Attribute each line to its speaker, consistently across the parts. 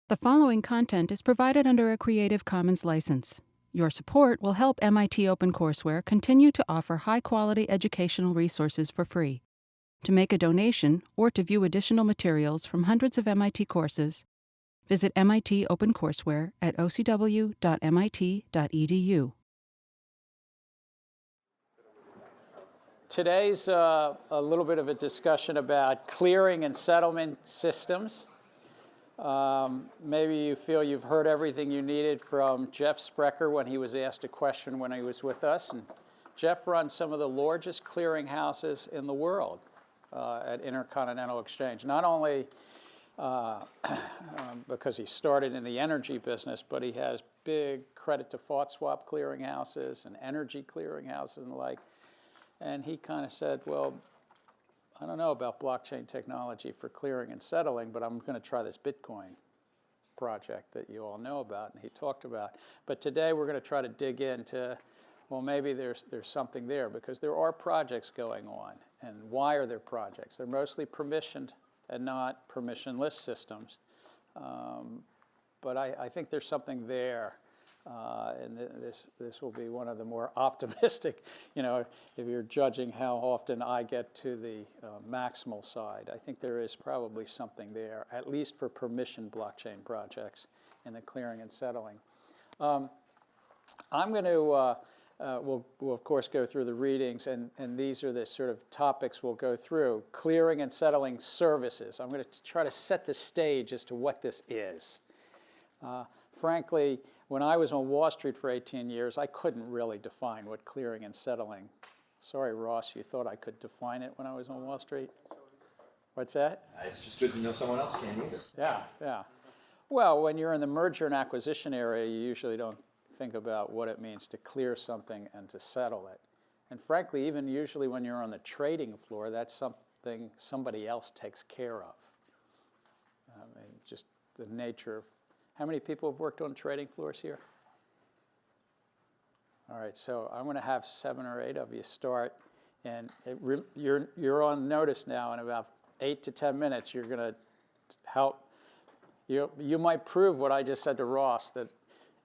Speaker 1: The following content is provided under a Creative Commons license. Your support will help MIT OpenCourseWare continue to offer high-quality educational resources for free. To make a donation or to view additional materials from hundreds of MIT courses, visit MIT OpenCourseWare at ocw.mit.edu.
Speaker 2: Today's a little bit of a discussion about clearing and settlement systems. Maybe you feel you've heard everything you needed from Jeff Sprecher when he was asked a question when he was with us. And Jeff runs some of the largest clearinghouses in the world at Intercontinental Exchange. Not only because he started in the energy business, but he has big credit default swap clearinghouses and energy clearinghouses and the like. And he kind of said, well, I don't know about blockchain technology for clearing and settling, but I'm going to try this Bitcoin project that you all know about and he talked about. But today we're going to try to dig into, well, maybe there's something there because there are projects going on. And why are there projects? They're mostly permissioned and not permissionless systems. But I think there's something there. And this will be one of the more optimistic, if you're judging how often I get to the maximal side. I think there is probably something there, at least for permission blockchain projects in the clearing and settling. I'm going to, we'll of course go through the readings, and these are the sort of topics we'll go through. Clearing and settling services. I'm going to try to set the stage as to what this is. Frankly, when I was on Wall Street for 18 years, I couldn't really define what clearing and settling. Sorry, Ross, you thought I could define it when I was on Wall Street? What's that?
Speaker 3: It's just good to know someone else can either.
Speaker 2: Yeah. Well, when you're in the merger and acquisition area, you usually don't think about what it means to clear something and to settle it. And frankly, even usually when you're on the trading floor, that's something somebody else takes care of. Just the nature of. How many people have worked on trading floors here? All right, so I'm going to have 7 or 8 of you start, and you're on notice now. In about 8 to 10 minutes, you're going to help. You might prove what I just said to Ross, that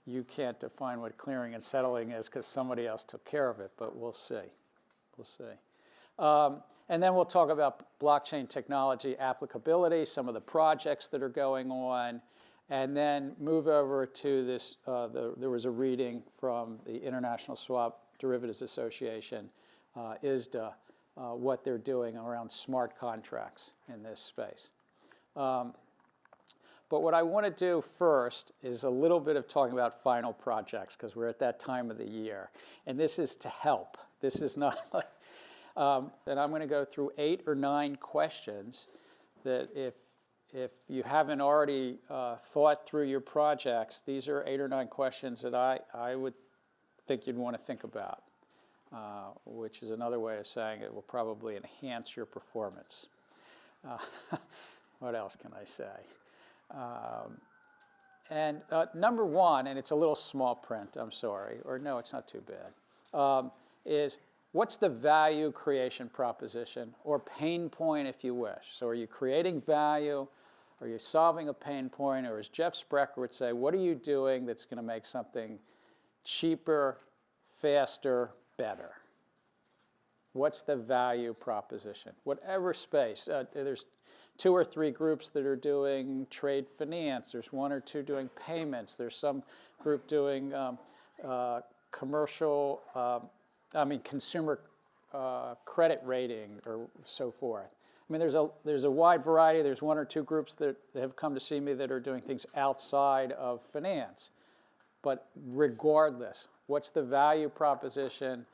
Speaker 2: you can't define what clearing and settling is because somebody else took care of it, but we'll see. We'll see. And then we'll talk about blockchain technology applicability, some of the projects that are going on, and then move over to this, there was a reading from the International Swap Derivatives Association, ISDA, what they're doing around smart contracts in this space. But what I want to do first is a little bit of talking about final projects, because we're at that time of the year. And this is to help. This is not like, and I'm going to go through 8 or 9 questions that if you haven't already thought through your projects, these are 8 or 9 questions that I would think you'd want to think about, which is another way of saying it will probably enhance your performance. What else can I say? And number 1, and it's a little small print, I'm sorry, or no, it's not too bad, is what's the value creation proposition, or pain point if you wish? So are you creating value? Are you solving a pain point? Or as Jeff Sprecher would say, what are you doing that's going to make something cheaper, faster, better? What's the value proposition? Whatever space. There's 2 or 3 groups that are doing trade finance. There's 1 or 2 doing payments. There's some group doing consumer credit rating or so forth. I mean, there's a wide variety. There's 1 or 2 groups that have come to see me that are doing things outside of finance. But regardless, what's the value proposition?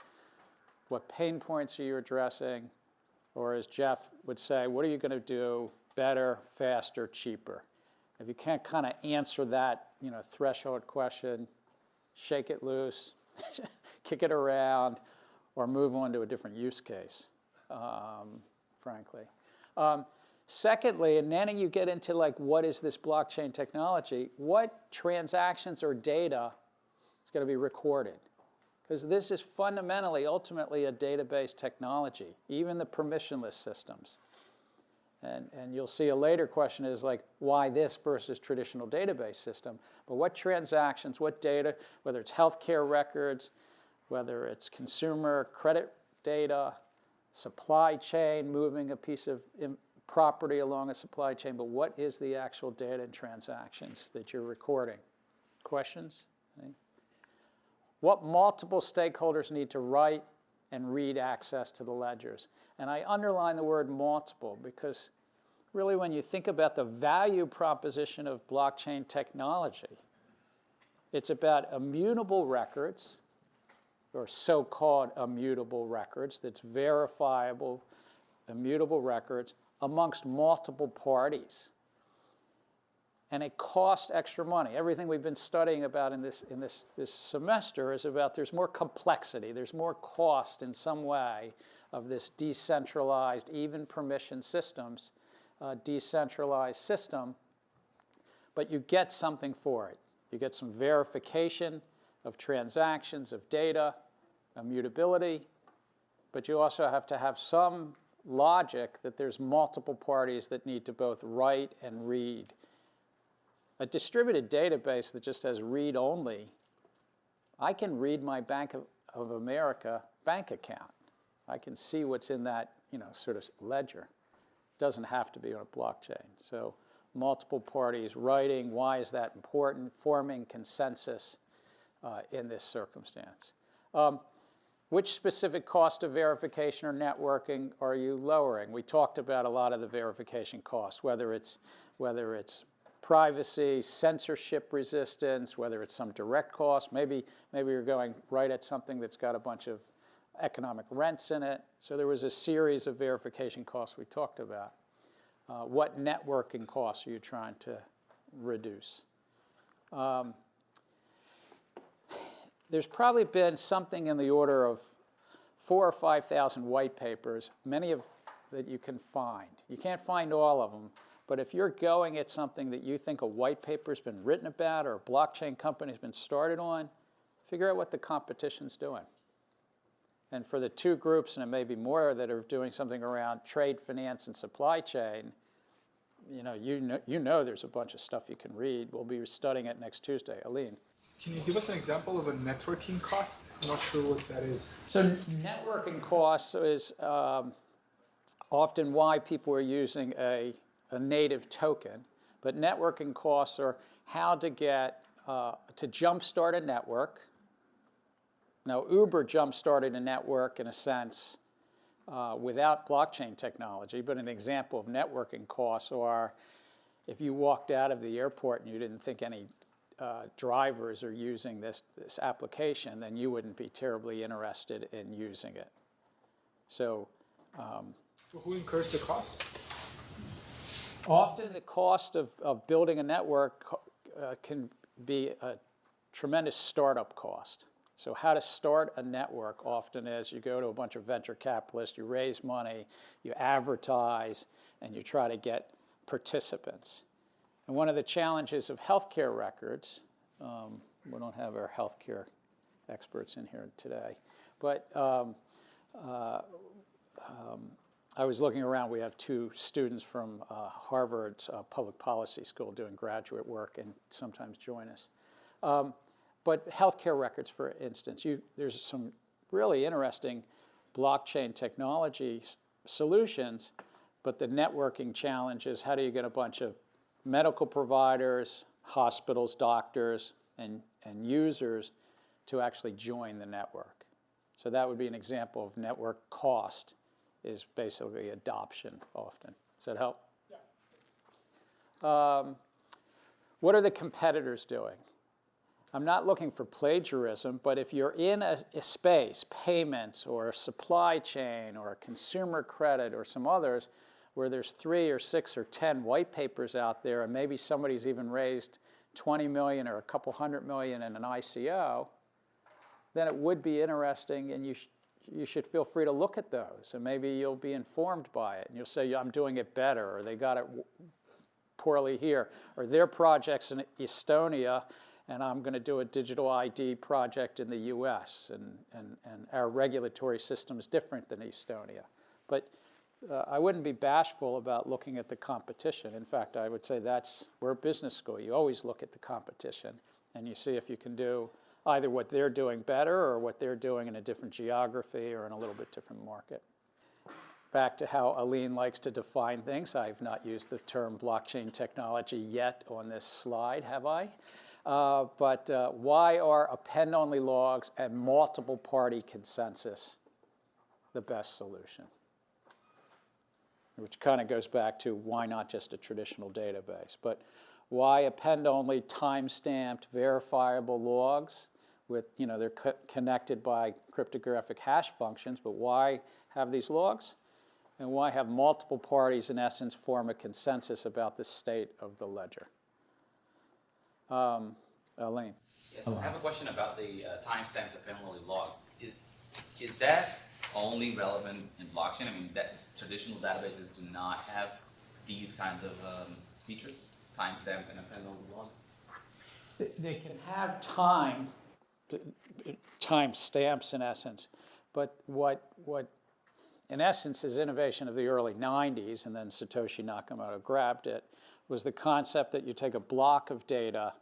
Speaker 2: What pain points are you addressing? Or as Jeff would say, what are you going to do better, faster, cheaper? If you can't kind of answer that, threshold question, shake it loose, kick it around, or move on to a different use case, frankly. Secondly, and then you get into what is this blockchain technology? What transactions or data is going to be recorded? Because this is fundamentally, ultimately, a database technology, even the permissionless systems. And you'll see a later question is like, why this versus traditional database system? But what transactions, what data, whether it's healthcare records, whether it's consumer credit data, supply chain, moving a piece of property along a supply chain, but what is the actual data and transactions that you're recording? Questions? What multiple stakeholders need to write and read access to the ledgers? And I underline the word multiple because really when you think about the value proposition of blockchain technology, it's about immutable records, or so-called immutable records, that's verifiable, immutable records amongst multiple parties. And it costs extra money. Everything we've been studying about in this semester is about there's more complexity, there's more cost in some way of this decentralized, even permission systems, decentralized system, but you get something for it. You get some verification of transactions, of data, immutability, but you also have to have some logic that there's multiple parties that need to both write and read. A distributed database that just has read-only, I can read my Bank of America bank account. I can see what's in that, sort of ledger. It doesn't have to be on a blockchain. So multiple parties writing, why is that important? Forming consensus in this circumstance. Which specific cost of verification or networking are you lowering? We talked about a lot of the verification costs, whether it's privacy, censorship resistance, whether it's some direct cost. Maybe you're going right at something that's got a bunch of economic rents in it. So there was a series of verification costs we talked about. What networking costs are you trying to reduce? There's probably been something in the order of 4,000 or 5,000 white papers, many of that you can find. You can't find all of them, but if you're going at something that you think a white paper's been written about or a blockchain company's been started on, figure out what the competition's doing. And for the two groups, and it may be more, that are doing something around trade finance and supply chain, you know there's a bunch of stuff you can read. We'll be studying it next Tuesday. Aline.
Speaker 4: Can you give us an example of a networking cost? I'm not sure what that is.
Speaker 2: So networking costs is often why people are using a native token. But networking costs are how to get to jumpstart a network. Now, Uber jump-started a network in a sense without blockchain technology, but an example of networking costs are if you walked out of the airport and you didn't think any drivers are using this application, then you wouldn't be terribly interested in using it. So
Speaker 4: who incurs the cost?
Speaker 2: Often the cost of building a network can be a tremendous startup cost. So how to start a network often is you go to a bunch of venture capitalists, you raise money, you advertise, and you try to get participants. And one of the challenges of healthcare records, we don't have our healthcare experts in here today, but I was looking around. We have two students from Harvard's public policy school doing graduate work and sometimes join us. But healthcare records, for instance, there's some really interesting blockchain technology solutions, but the networking challenge is how do you get a bunch of medical providers, hospitals, doctors, and users to actually join the network. So that would be an example of network cost, is basically adoption often. Does that help? Yeah. What are the competitors doing? I'm not looking for plagiarism, but if you're in a space, payments or supply chain or consumer credit or some others, where there's 3 or 6 or 10 white papers out there, and maybe somebody's even raised 20 million or a couple $100 million in an ICO, then it would be interesting, and you should feel free to look at those, and maybe you'll be informed by it, and you'll say, I'm doing it better, or they got it poorly here, or their project's in Estonia, and I'm going to do a digital ID project in the US, and our regulatory system is different than Estonia. But I wouldn't be bashful about looking at the competition. In fact, I would say we're a business school. You always look at the competition, and you see if you can do either what they're doing better or what they're doing in a different geography or in a little bit different market. Back to how Aline likes to define things. I've not used the term blockchain technology yet on this slide, have I? But why are append-only logs and multiple party consensus the best solution? Which kind of goes back to why not just a traditional database, but why append-only time-stamped verifiable logs with, they're connected by cryptographic hash functions, but why have these logs? And why have multiple parties, in essence, form a consensus about the state of the ledger? Aline.
Speaker 5: Yes, I have a question about the timestamped append-only logs. Is that only relevant in blockchain? I mean, that traditional databases do not have these kinds of features, timestamp and append-only logs?
Speaker 2: They can have time stamps in essence, but what in essence is innovation of the early 90s, and then Satoshi Nakamoto grabbed it, was the concept that you take a block of data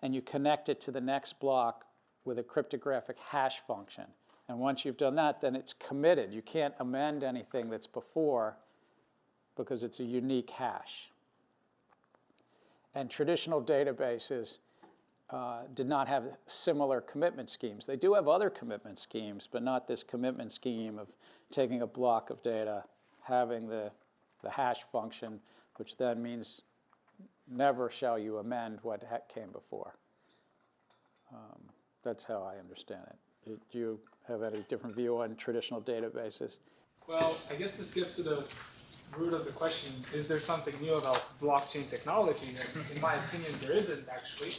Speaker 2: and you connect it to the next block with a cryptographic hash function. And once you've done that, then it's committed. You can't amend anything that's before because it's a unique hash. And traditional databases did not have similar commitment schemes. They do have other commitment schemes, but not this commitment scheme of taking a block of data, having the hash function, which then means never shall you amend what came before. That's how I understand it. Do you have any different view on traditional databases?
Speaker 4: Well, I guess this gets to the root of the question, is there something new about blockchain technology? And in my opinion, there isn't actually.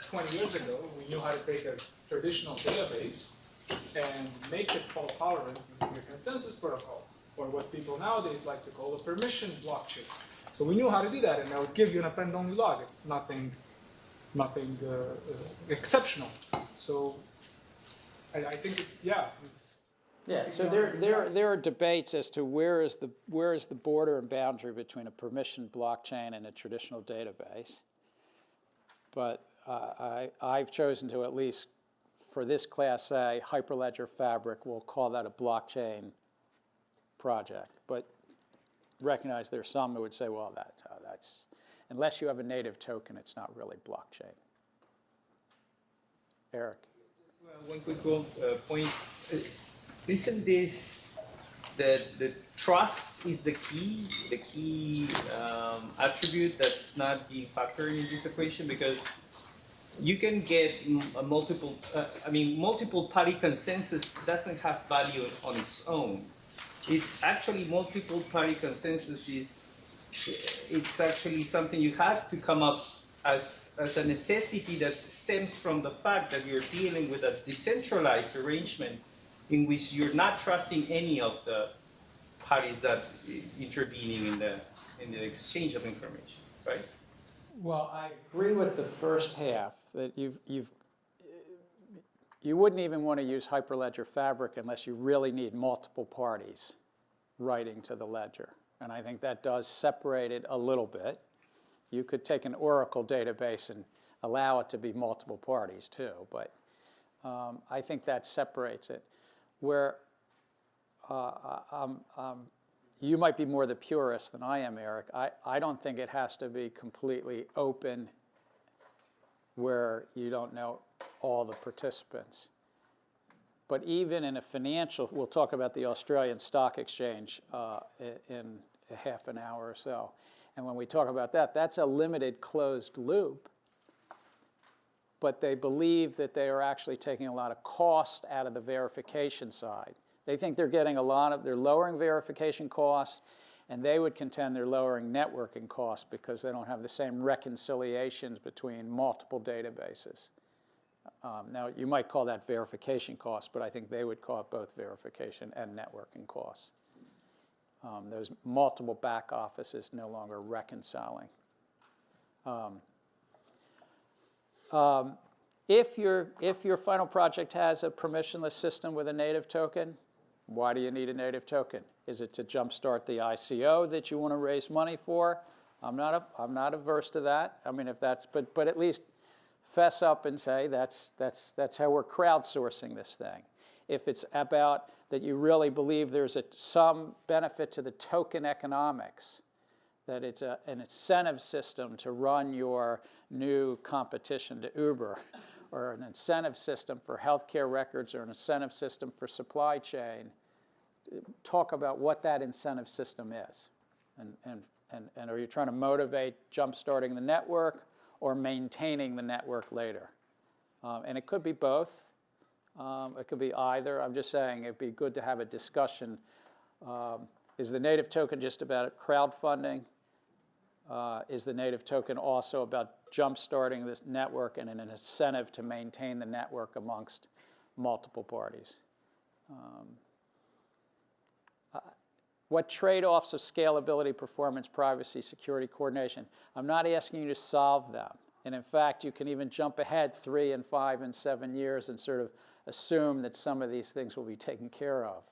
Speaker 4: 20 years ago, we knew how to take a traditional database and make it fault tolerant using a consensus protocol, or what people nowadays like to call a permission blockchain. So we knew how to do that, and that would give you an append-only log. It's nothing exceptional. So I think, yeah.
Speaker 2: Yeah, so there are debates as to where is the border and boundary between a permissioned blockchain and a traditional database. But I've chosen to, at least for this class A, Hyperledger Fabric, we'll call that a blockchain project. But recognize there's some who would say, well, that's unless you have a native token, it's not really blockchain. Eric.
Speaker 6: One quick point. Isn't this the trust is the key attribute that's not being factored in this equation? Because you can get a multiple party consensus doesn't have value on its own. It's actually multiple party consensus it's actually something you have to come up as a necessity that stems from the fact that you're dealing with a decentralized arrangement in which you're not trusting any of the parties that intervening in the exchange of information, right?
Speaker 2: Well, I agree with the first half that you wouldn't even want to use Hyperledger Fabric unless you really need multiple parties writing to the ledger. And I think that does separate it a little bit. You could take an Oracle database and allow it to be multiple parties too, but I think that separates it. Where you might be more the purist than I am, Eric. I don't think it has to be completely open where you don't know all the participants. But even in a financial, we'll talk about the Australian Stock Exchange in a half an hour or so. And when we talk about that, that's a limited closed loop. But they believe that they are actually taking a lot of cost out of the verification side. They think they're getting they're lowering verification costs, and they would contend they're lowering networking costs because they don't have the same reconciliations between multiple databases. Now, you might call that verification costs, but I think they would call it both verification and networking costs. Those multiple back offices no longer reconciling. If your final project has a permissionless system with a native token, Why do you need a native token? Is it to jumpstart the ICO that you want to raise money for? I'm not averse to that. I mean, if that's, but at least fess up and say that's how we're crowdsourcing this thing. If it's about that you really believe there's some benefit to the token economics, that it's an incentive system to run your new competition to Uber, or an incentive system for healthcare records, or an incentive system for supply chain, talk about what that incentive system is. And are you trying to motivate jump-starting the network or maintaining the network later? And it could be both. It could be either. I'm just saying it'd be good to have a discussion. Is the native token just about crowdfunding? Is the native token also about jump-starting this network and an incentive to maintain the network amongst multiple parties? What trade-offs of scalability, performance, privacy, security, coordination? I'm not asking you to solve them. And in fact, you can even jump ahead 3 and 5 and 7 years and sort of assume that some of these things will be taken care of.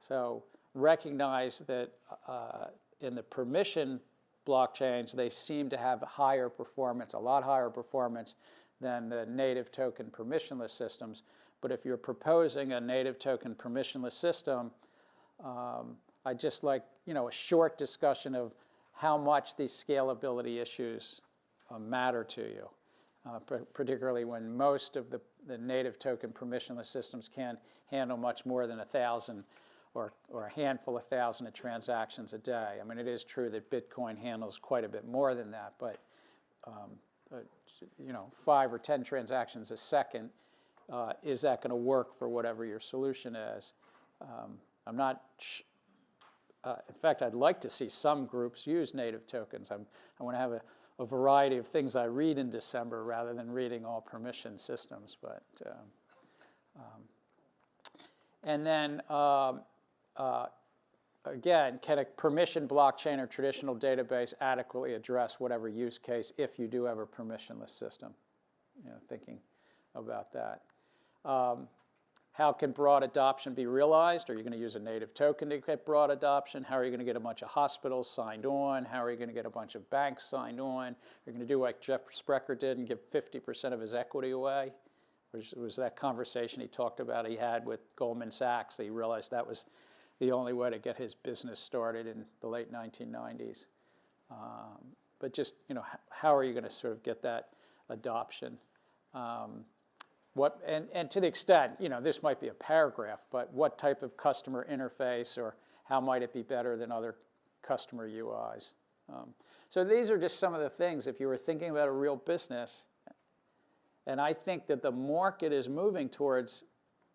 Speaker 2: So recognize that in the permission blockchains, they seem to have higher performance, a lot higher performance than the native token permissionless systems. But if you're proposing a native token permissionless system, I'd just like, a short discussion of how much these scalability issues matter to you, particularly when most of the native token permissionless systems can handle much more than 1,000 or a handful of thousand of transactions a day. I mean, it is true that Bitcoin handles quite a bit more than that, but 5 or 10 transactions a second, is that going to work for whatever your solution is? I'm not. In fact, I'd like to see some groups use native tokens. I want to have a variety of things I read in December rather than reading all permission systems. But and then again, can a permission blockchain or traditional database adequately address whatever use case if you do have a permissionless system? Thinking about that. How can broad adoption be realized? Are you going to use a native token to get broad adoption? How are you going to get a bunch of hospitals signed on? How are you going to get a bunch of banks signed on? Are you going to do like Jeff Sprecher did and give 50% of his equity away? Which was that conversation he talked about he had with Goldman Sachs. He realized that was the only way to get his business started in the late 1990s. But just, how are you going to sort of get that adoption? And to the extent, this might be a paragraph, but what type of customer interface or how might it be better than other customer UIs? So these are just some of the things, if you were thinking about a real business, and I think that the market is moving towards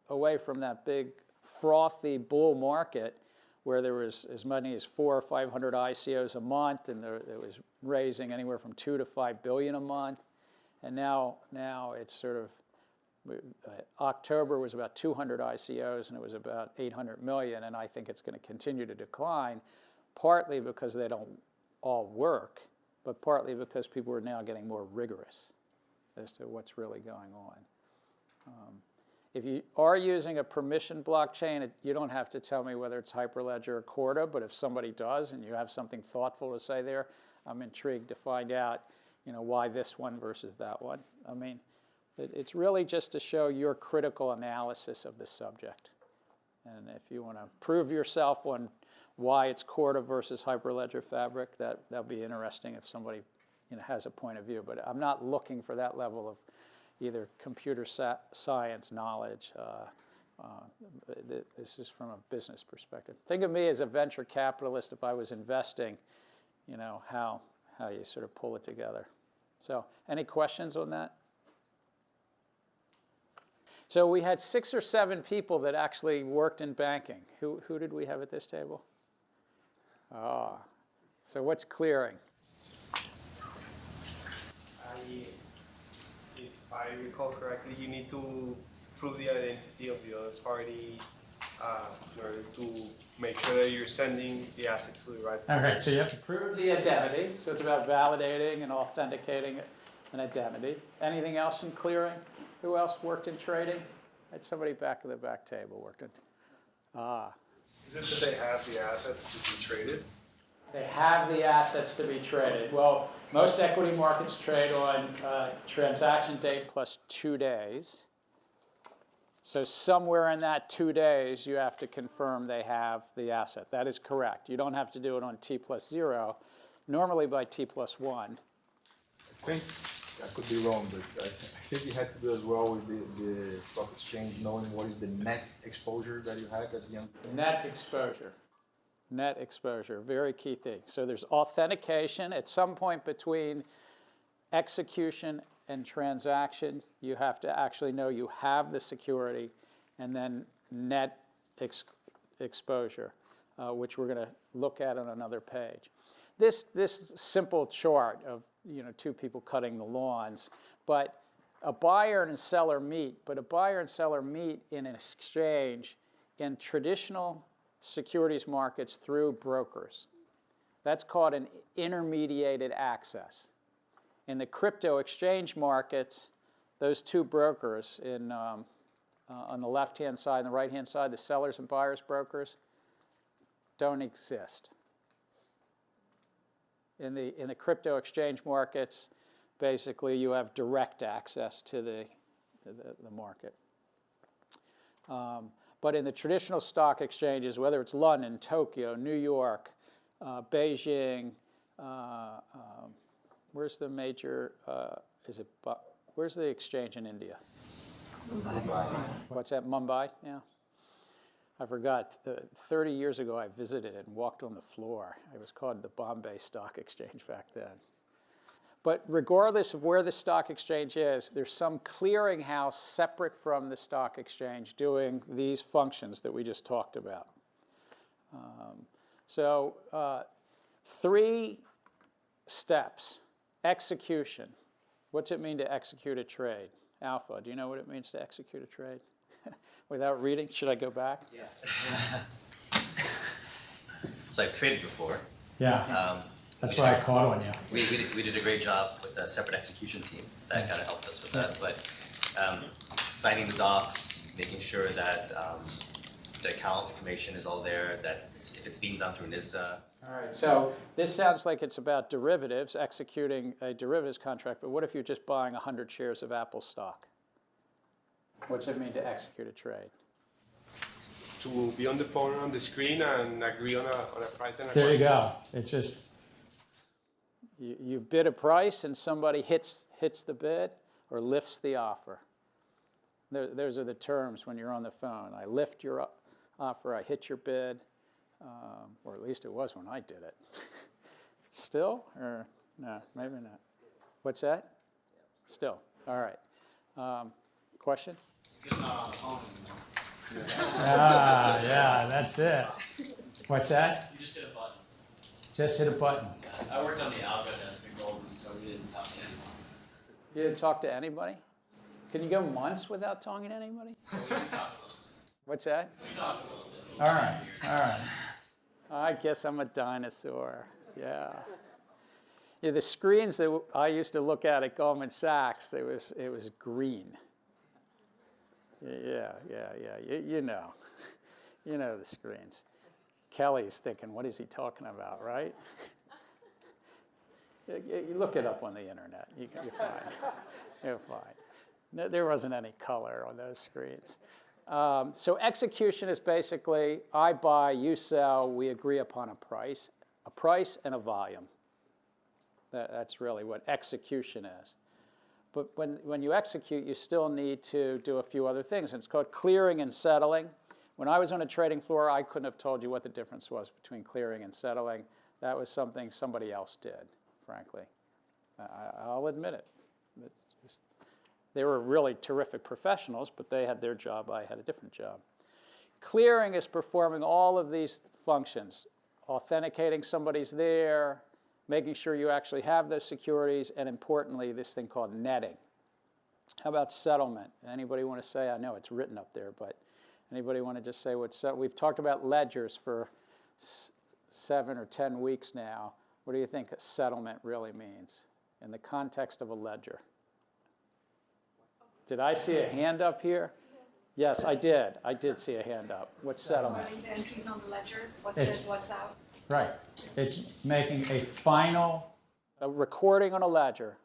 Speaker 2: away from that big frothy bull market where there was as many as 400 or 500 ICOs a month, and it was raising anywhere from $2 to $5 billion a month, and now it's sort of October was about 200 ICOs, and it was about 800 million, and I think it's going to continue to decline, partly because they don't all work, but partly because people are now getting more rigorous as to what's really going on. If you are using a permission blockchain, you don't have to tell me whether it's Hyperledger or Corda, but if somebody does and you have something thoughtful to say there, I'm intrigued to find out, why this one versus that one. I mean, it's really just to show your critical analysis of the subject. And if you want to prove yourself on why it's Corda versus Hyperledger Fabric, that'll be interesting if somebody has a point of view. But I'm not looking for that level of either computer science knowledge. This is from a business perspective. Think of me as a venture capitalist if I was investing, how you sort of pull it together. So any questions on that? So we had 6 or 7 people that actually worked in banking. Who did we have at this table? So what's clearing?
Speaker 7: If I recall correctly, you need to prove the identity of the other party in order to make sure that you're sending the asset to the right person.
Speaker 2: Okay, so you have to prove the identity. So it's about validating and authenticating an identity. Anything else in clearing? Who else worked in trading? I had somebody back of the back table worked in.
Speaker 7: Is it that they have the assets to be traded?
Speaker 2: They have the assets to be traded. Well, most equity markets trade on transaction date plus 2 days. So somewhere in that 2 days, you have to confirm they have the asset. That is correct. You don't have to do it on T plus 0, normally by T plus 1.
Speaker 8: I think, I could be wrong, but I think it had to do as well with the stock exchange knowing what is the net exposure that you have at the end.
Speaker 2: Net exposure. Net exposure, very key thing. So there's authentication. At some point between execution and transaction, you have to actually know you have the security, and then net exposure, which we're going to look at on another page. This simple chart of two people cutting the lawns, but a buyer and a seller meet. But a buyer and seller meet in an exchange in traditional securities markets through brokers. That's called an intermediated access. In the crypto exchange markets, those two brokers on the left-hand side and the right-hand side, the sellers and buyers brokers, don't exist. In the crypto exchange markets, basically you have direct access to the market. But in the traditional stock exchanges, whether it's London, Tokyo, New York, Beijing, where's the major, where's the exchange in India? Mumbai. What's that, Mumbai? Yeah. I forgot, 30 years ago I visited and walked on the floor. It was called the Bombay Stock Exchange back then. But regardless of where the stock exchange is, there's some clearinghouse separate from the stock exchange doing these functions that we just talked about. So 3 steps. Execution. What's it mean to execute a trade? Alpha, do you know what it means to execute a trade? Without reading, should I go back?
Speaker 5: Yeah. So I've traded before.
Speaker 2: Yeah. That's why I caught on you.
Speaker 5: We did a great job with a separate execution team that kind of helped us with that. But signing the docs, making sure that the account information is all there, that if it's being done through NISDA.
Speaker 2: All right, so this sounds like it's about derivatives, executing a derivatives contract, but what if you're just buying 100 shares of Apple stock? What's it mean to execute a trade?
Speaker 7: To be on the phone on the screen and agree on a price and a
Speaker 2: There you go. It's just, you bid a price and somebody hits the bid or lifts the offer. Those are the terms when you're on the phone. I lift your offer, I hit your bid, or at least it was when I did it. Still? Or no, maybe not. What's that? Still. All right. Question? Yeah, that's it. What's that?
Speaker 9: You just hit a button.
Speaker 2: Just hit a button.
Speaker 9: I worked on the algo desk at Goldman, so we didn't talk to anyone.
Speaker 2: You didn't talk to anybody? Can you go months without talking to anybody?
Speaker 9: We didn't talk to them.
Speaker 2: What's that?
Speaker 9: We talked a little bit.
Speaker 2: All right, all right. I guess I'm a dinosaur, yeah. Yeah, the screens that I used to look at Goldman Sachs, it was green. Yeah, you know. You know the screens. Kelly's thinking, what is he talking about, right? You look it up on the internet, you're fine. You're fine. No, there wasn't any color on those screens. So execution is basically, I buy, you sell, we agree upon a price and a volume. That's really what execution is. But when you execute, you still need to do a few other things. And it's called clearing and settling. When I was on a trading floor, I couldn't have told you what the difference was between clearing and settling. That was something somebody else did, frankly. I'll admit it. They were really terrific professionals, but they had their job, I had a different job. Clearing is performing all of these functions, authenticating somebody's there, making sure you actually have those securities, and importantly, this thing called netting. How about settlement? Anybody want to say, I know it's written up there, but anybody want to just say what's settlement? We've talked about ledgers for 7 or 10 weeks now. What do you think a settlement really means in the context of a ledger? Did I see a hand up here? Yes, I did. I did see a hand up. What's settlement?
Speaker 10: Running the entries on the ledger, what's
Speaker 2: It's-
Speaker 10: in, what's out.
Speaker 2: Right. It's making a recording on a ledger,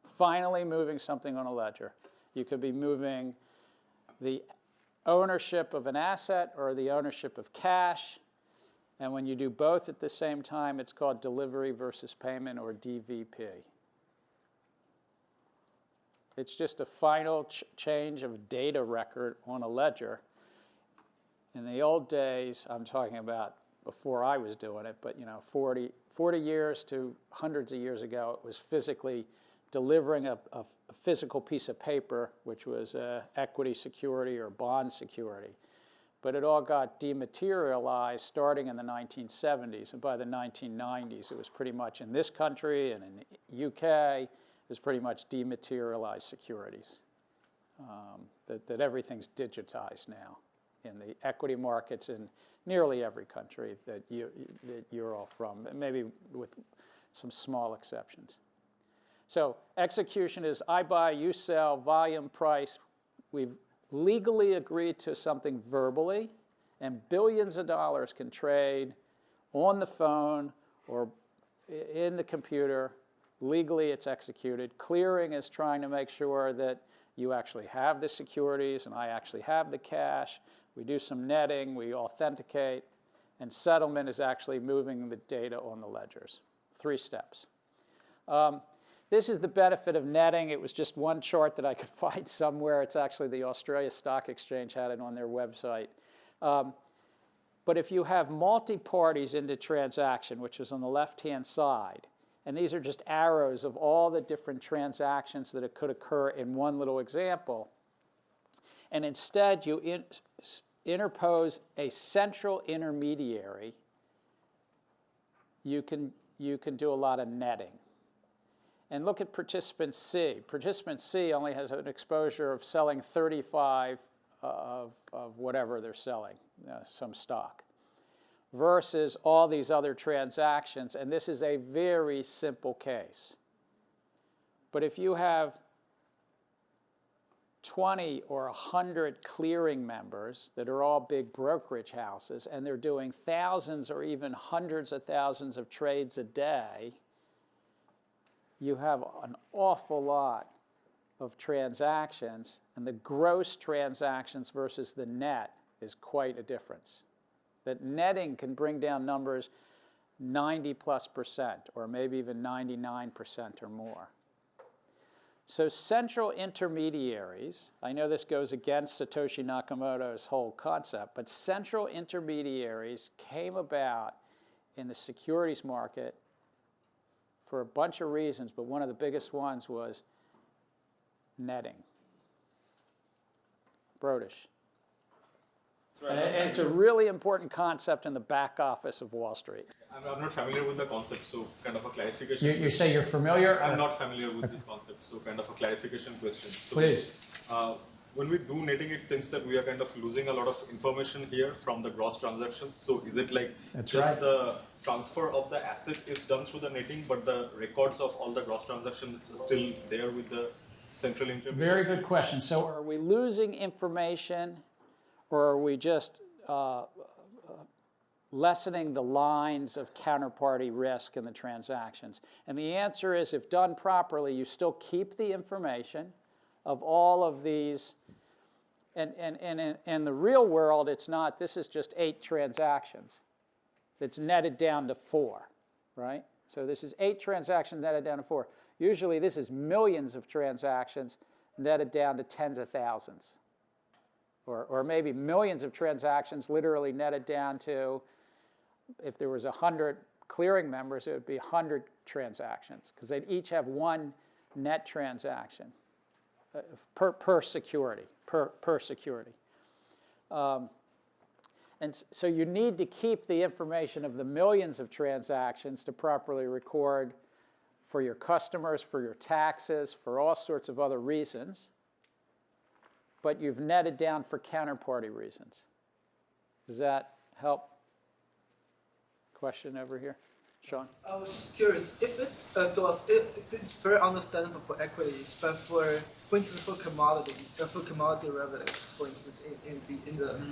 Speaker 2: finally moving something on a ledger. You could be moving the ownership of an asset or the ownership of cash. And when you do both at the same time, it's called delivery versus payment, or DVP. It's just a final change of data record on a ledger. In the old days, I'm talking about before I was doing it, but 40 years to hundreds of years ago, it was physically delivering a physical piece of paper, which was equity security or bond security. But it all got dematerialized starting in the 1970s, and by the 1990s, it was pretty much in this country and in the UK, it was pretty much dematerialized securities. That everything's digitized now in the equity markets in nearly every country that you're all from, maybe with some small exceptions. So execution is I buy, you sell, volume, price. We've legally agreed to something verbally, and billions of dollars can trade on the phone or in the computer. Legally, it's executed. Clearing is trying to make sure that you actually have the securities and I actually have the cash. We do some netting, we authenticate, and settlement is actually moving the data on the ledgers. 3 steps. This is the benefit of netting. It was just one chart that I could find somewhere. It's actually the Australia Stock Exchange had it on their website. But if you have multi-parties into transaction, which is on the left-hand side, and these are just arrows of all the different transactions that could occur in one little example, and instead you interpose a central intermediary, you can do a lot of netting. And look at participant C. Participant C only has an exposure of selling 35 of whatever they're selling, some stock, versus all these other transactions. And this is a very simple case. But if you have 20 or 100 clearing members that are all big brokerage houses, and they're doing thousands or even hundreds of thousands of trades a day, you have an awful lot of transactions, and the gross transactions versus the net is quite a difference. That netting can bring down numbers 90+%, or maybe even 99% or more. So central intermediaries, I know this goes against Satoshi Nakamoto's whole concept, but central intermediaries came about in the securities market for a bunch of reasons, but one of the biggest ones was netting. Brodish. And it's a really important concept in the back office of Wall Street.
Speaker 11: I'm not familiar with the concept, so kind of a clarification.
Speaker 2: You say you're familiar?
Speaker 11: I'm not familiar with this concept, so kind of a clarification question. So,
Speaker 2: Please.
Speaker 11: When we do netting, it seems that we are kind of losing a lot of information here from the gross transactions. So is it like the transfer of the asset is done through the netting, but the records of all the gross transactions are still there with the central intermediary?
Speaker 2: Very good question. So are we losing information, or are we just lessening the lines of counterparty risk in the transactions? And the answer is, if done properly, you still keep the information of all of these. And in the real world, it's not, this is just 8 transactions. It's netted down to 4, right? So this is 8 transactions netted down to 4. Usually this is millions of transactions netted down to tens of thousands. Or maybe millions of transactions literally netted down to, if there was 100 clearing members, it would be 100 transactions, because they'd each have one net transaction per security, per security. And so you need to keep the information of the millions of transactions to properly record for your customers, for your taxes, for all sorts of other reasons. But you've netted down for counterparty reasons. Does that help? Question over here. Sean?
Speaker 12: I was just curious, if it's it's very understandable for equities, but for instance, for commodities, for commodity derivatives, for instance, in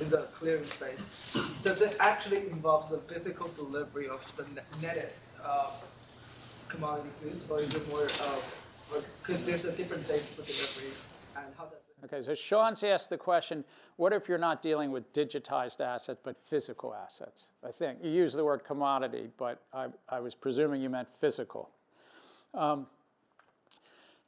Speaker 12: the clearing space, does it actually involve the physical delivery of the netted commodity goods, or is it more because there's a different dates for delivery, and how does it?
Speaker 2: Okay, so Sean's asked the question, what if you're not dealing with digitized assets but physical assets? I think you used the word commodity, but I was presuming you meant physical.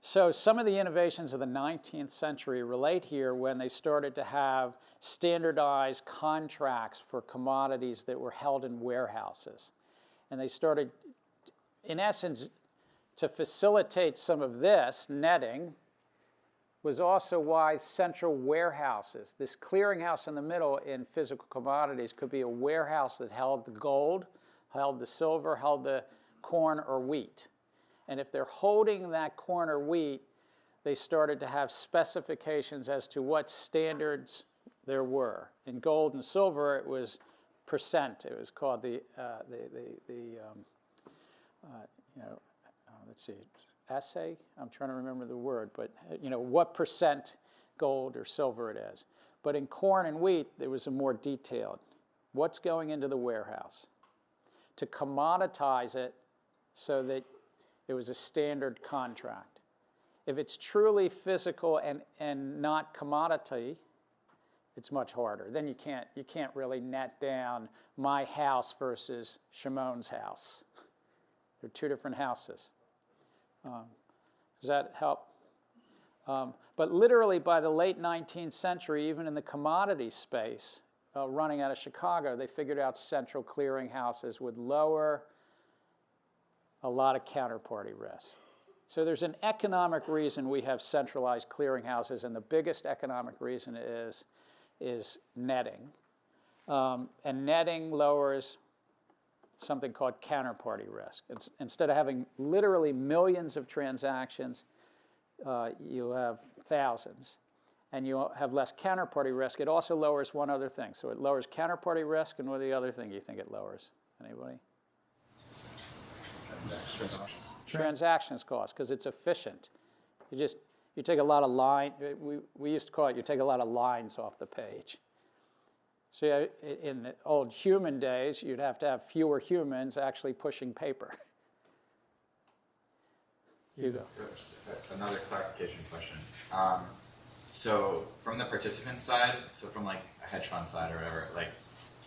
Speaker 2: So some of the innovations of the 19th century relate here when they started to have standardized contracts for commodities that were held in warehouses. And they started, in essence, to facilitate some of this netting was also why central warehouses, this clearinghouse in the middle in physical commodities could be a warehouse that held the gold, held the silver, held the corn or wheat. And if they're holding that corn or wheat, they started to have specifications as to what standards there were. In gold and silver, it was percent. It was called let's see, assay? I'm trying to remember the word, but what percent gold or silver it is. But in corn and wheat, there was a more detailed. What's going into the warehouse? To commoditize it so that it was a standard contract. If it's truly physical and not commodity, it's much harder. Then you can't really net down my house versus Shimon's house. They're two different houses. Does that help? But literally by the late 19th century, even in the commodity space, running out of Chicago, they figured out central clearinghouses would lower a lot of counterparty risk. So there's an economic reason we have centralized clearinghouses, and the biggest economic reason is netting. And netting lowers something called counterparty risk. Instead of having literally millions of transactions, you have thousands, and you have less counterparty risk. It also lowers one other thing. So it lowers counterparty risk, and what are the other thing you think it lowers? Anybody? Transactions cost, because it's efficient. You take a lot of line. We used to call it, you take a lot of lines off the page. So in the old human days, you'd have to have fewer humans actually pushing paper. Hugo.
Speaker 13: So just another clarification question. So from the participant side, so from like a hedge fund side or whatever,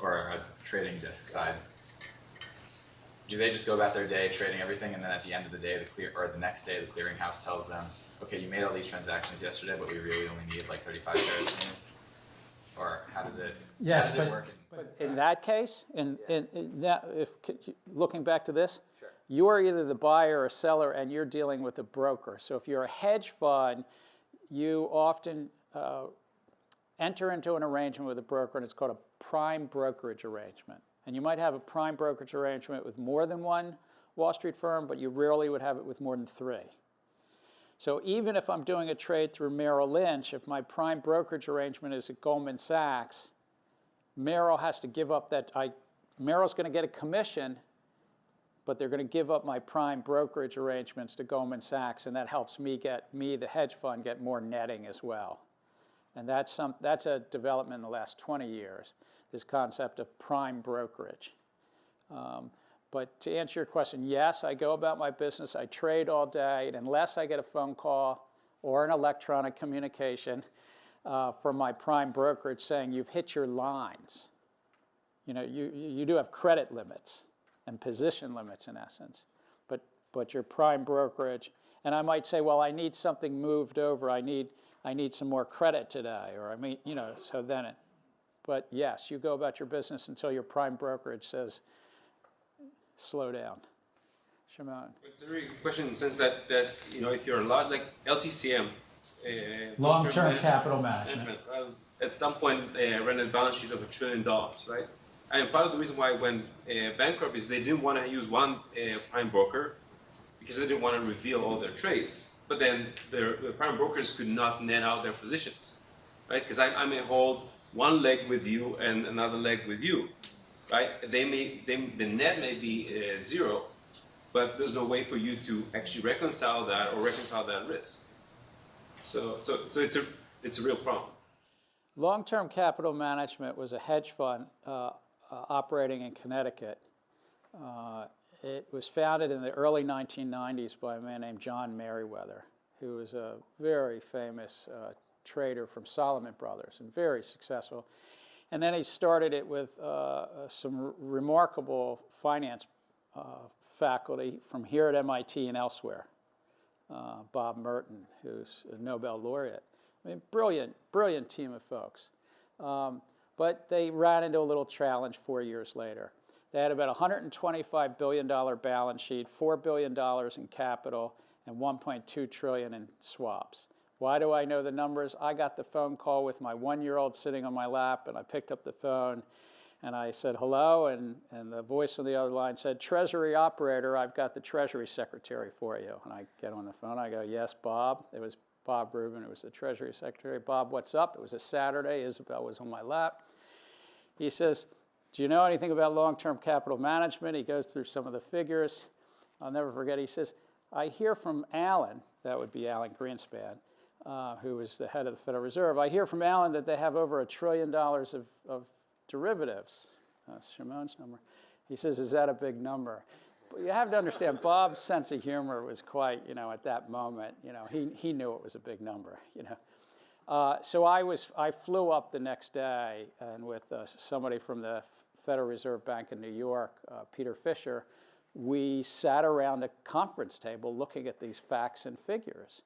Speaker 13: or a trading desk side, do they just go about their day trading everything, and then at the end of the day, the next day, the clearinghouse tells them, okay, you made all these transactions yesterday, but we really only need like 35 shares from you? Or how does it, work?
Speaker 2: But in that case, looking back to this, sure. You are either the buyer or seller, and you're dealing with a broker. So if you're a hedge fund, you often enter into an arrangement with a broker, and it's called a prime brokerage arrangement. And you might have a prime brokerage arrangement with more than one Wall Street firm, but you rarely would have it with more than 3. So even if I'm doing a trade through Merrill Lynch, if my prime brokerage arrangement is at Goldman Sachs, Merrill has to give up that. Merrill's going to get a commission, but they're going to give up my prime brokerage arrangements to Goldman Sachs, and that helps me, the hedge fund, get more netting as well. And that's a development in the last 20 years, this concept of prime brokerage. But to answer your question, yes, I go about my business. I trade all day, and unless I get a phone call or an electronic communication from my prime brokerage saying you've hit your lines, you do have credit limits and position limits in essence, but your prime brokerage, and I might say, well, I need something moved over. I need some more credit today, or so then it. But yes, you go about your business until your prime brokerage says, slow down. Shimon.
Speaker 7: It's a very good question in the sense that if you're a lot like LTCM,
Speaker 2: long-term capital management,
Speaker 7: at some point ran a balance sheet of $1 trillion, right? And part of the reason why when bankrupt is they didn't want to use one prime broker because they didn't want to reveal all their trades. But then the prime brokers could not net out their positions, right? Because I may hold one leg with you and another leg with you. right? The net may be zero, but there's no way for you to actually reconcile that or reconcile that risk. So it's a real problem.
Speaker 2: Long-term capital management was a hedge fund operating in Connecticut. It was founded in the early 1990s by a man named John Merriweather, who was a very famous trader from Solomon Brothers and very successful. And then he started it with some remarkable finance faculty from here at MIT and elsewhere. Bob Merton, who's a Nobel laureate. I mean, brilliant team of folks. But they ran into a little challenge 4 years later. They had about a $125 billion balance sheet, $4 billion in capital, and $1.2 trillion in swaps. Why do I know the numbers? I got the phone call with my 1-year-old sitting on my lap, and I picked up the phone, and I said, hello, and the voice on the other line said, Treasury operator, I've got the Treasury secretary for you. And I get on the phone, I go, yes, Bob. It was Bob Rubin, it was the Treasury secretary. Bob, what's up? It was a Saturday, Isabel was on my lap. He says, do you know anything about long-term capital management? He goes through some of the figures. I'll never forget, he says, I hear from Alan, that would be Alan Greenspan, who was the head of the Federal Reserve. I hear from Alan that they have over $1 trillion of derivatives. Shimon's number. He says, is that a big number? But you have to understand, Bob's sense of humor was quite, at that moment, he knew it was a big number, So I flew up the next day, and with somebody from the Federal Reserve Bank in New York, Peter Fisher, we sat around a conference table looking at these facts and figures.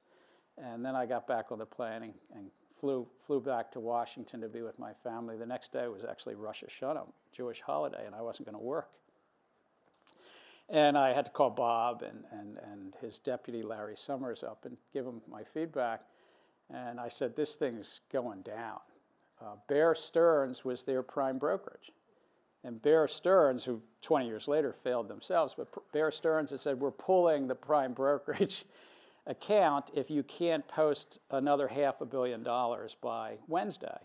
Speaker 2: And then I got back on the plane and flew back to Washington to be with my family. The next day was actually Rosh Hashanah, Jewish holiday, and I wasn't going to work. And I had to call Bob and his deputy, Larry Summers, up and give him my feedback. And I said, this thing's going down. Bear Stearns was their prime brokerage. And Bear Stearns, who 20 years later failed themselves, but Bear Stearns has said, we're pulling the prime brokerage account if you can't post another $500 million by Wednesday.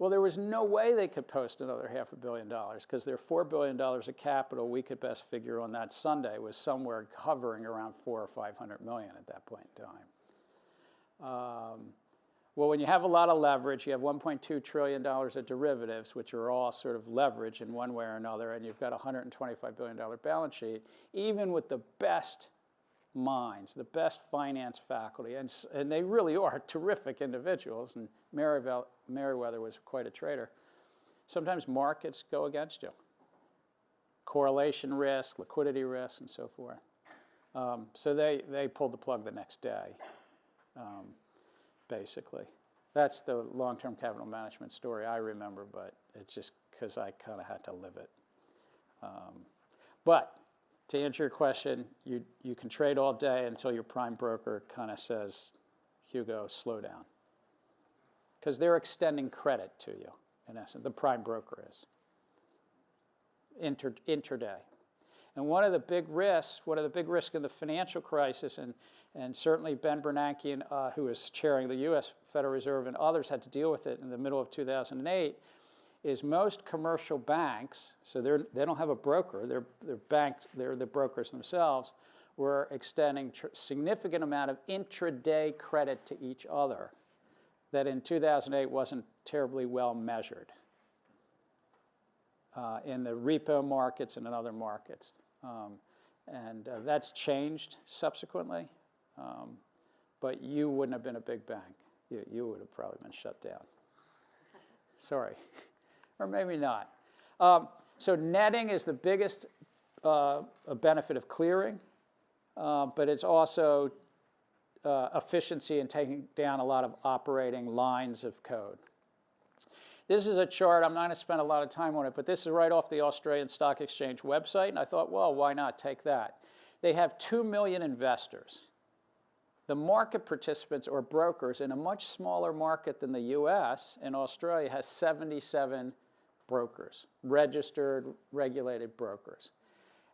Speaker 2: Well, there was no way they could post another $500 million because their $4 billion of capital we could best figure on that Sunday was somewhere hovering around 400 or 500 million at that point in time. Well, when you have a lot of leverage, you have $1.2 trillion of derivatives, which are all sort of leverage in one way or another, and you've got a $125 billion balance sheet, even with the best minds, the best finance faculty, and they really are terrific individuals, and Merriweather was quite a trader. Sometimes markets go against you. Correlation risk, liquidity risk, and so forth. So they pulled the plug the next day, basically. That's the long-term capital management story I remember, but it's just because I kind of had to live it. But to answer your question, you can trade all day until your prime broker kind of says, Hugo, slow down. Because they're extending credit to you, in essence. The prime broker is. Intraday. And one of the big risks in the financial crisis, and certainly Ben Bernanke, who was chairing the U.S. Federal Reserve, and others had to deal with it in the middle of 2008, is most commercial banks, so they don't have a broker, they're banks, they're the brokers themselves, were extending significant amount of intraday credit to each other that in 2008 wasn't terribly well measured in the repo markets and in other markets. That's changed subsequently, but you wouldn't have been a big bank. You would have probably been shut down. Sorry. Or maybe not. So netting is the biggest benefit of clearing, but it's also efficiency in taking down a lot of operating lines of code. This is a chart. I'm not going to spend a lot of time on it, but this is right off the Australian Stock Exchange website, and I thought, well, why not take that? They have 2 million investors. The market participants or brokers in a much smaller market than the US in Australia has 77 brokers, registered, regulated brokers.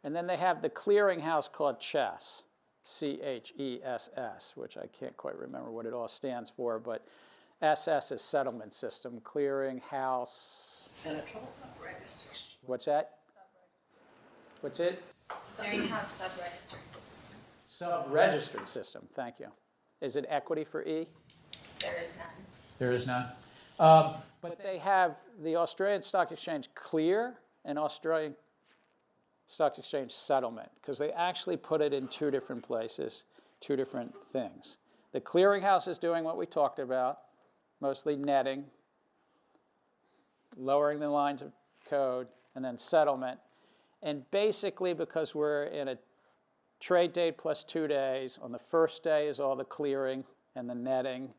Speaker 2: And then they have the clearinghouse called CHESS, C-H-E-S-S, which I can't quite remember what it all stands for, but SS is settlement system, clearing house, What's that? What's it?
Speaker 10: Clearinghouse sub-register system.
Speaker 2: Sub-registered system, thank you. Is it equity for E?
Speaker 10: There is none.
Speaker 2: There is none. But they have the Australian Stock Exchange clear and Australian Stock Exchange settlement, because they actually put it in two different places, two different things. The clearinghouse is doing what we talked about, mostly netting, lowering the lines of code, and then settlement. And basically, because we're in a trade date plus 2 days, on the first day is all the clearing and the netting,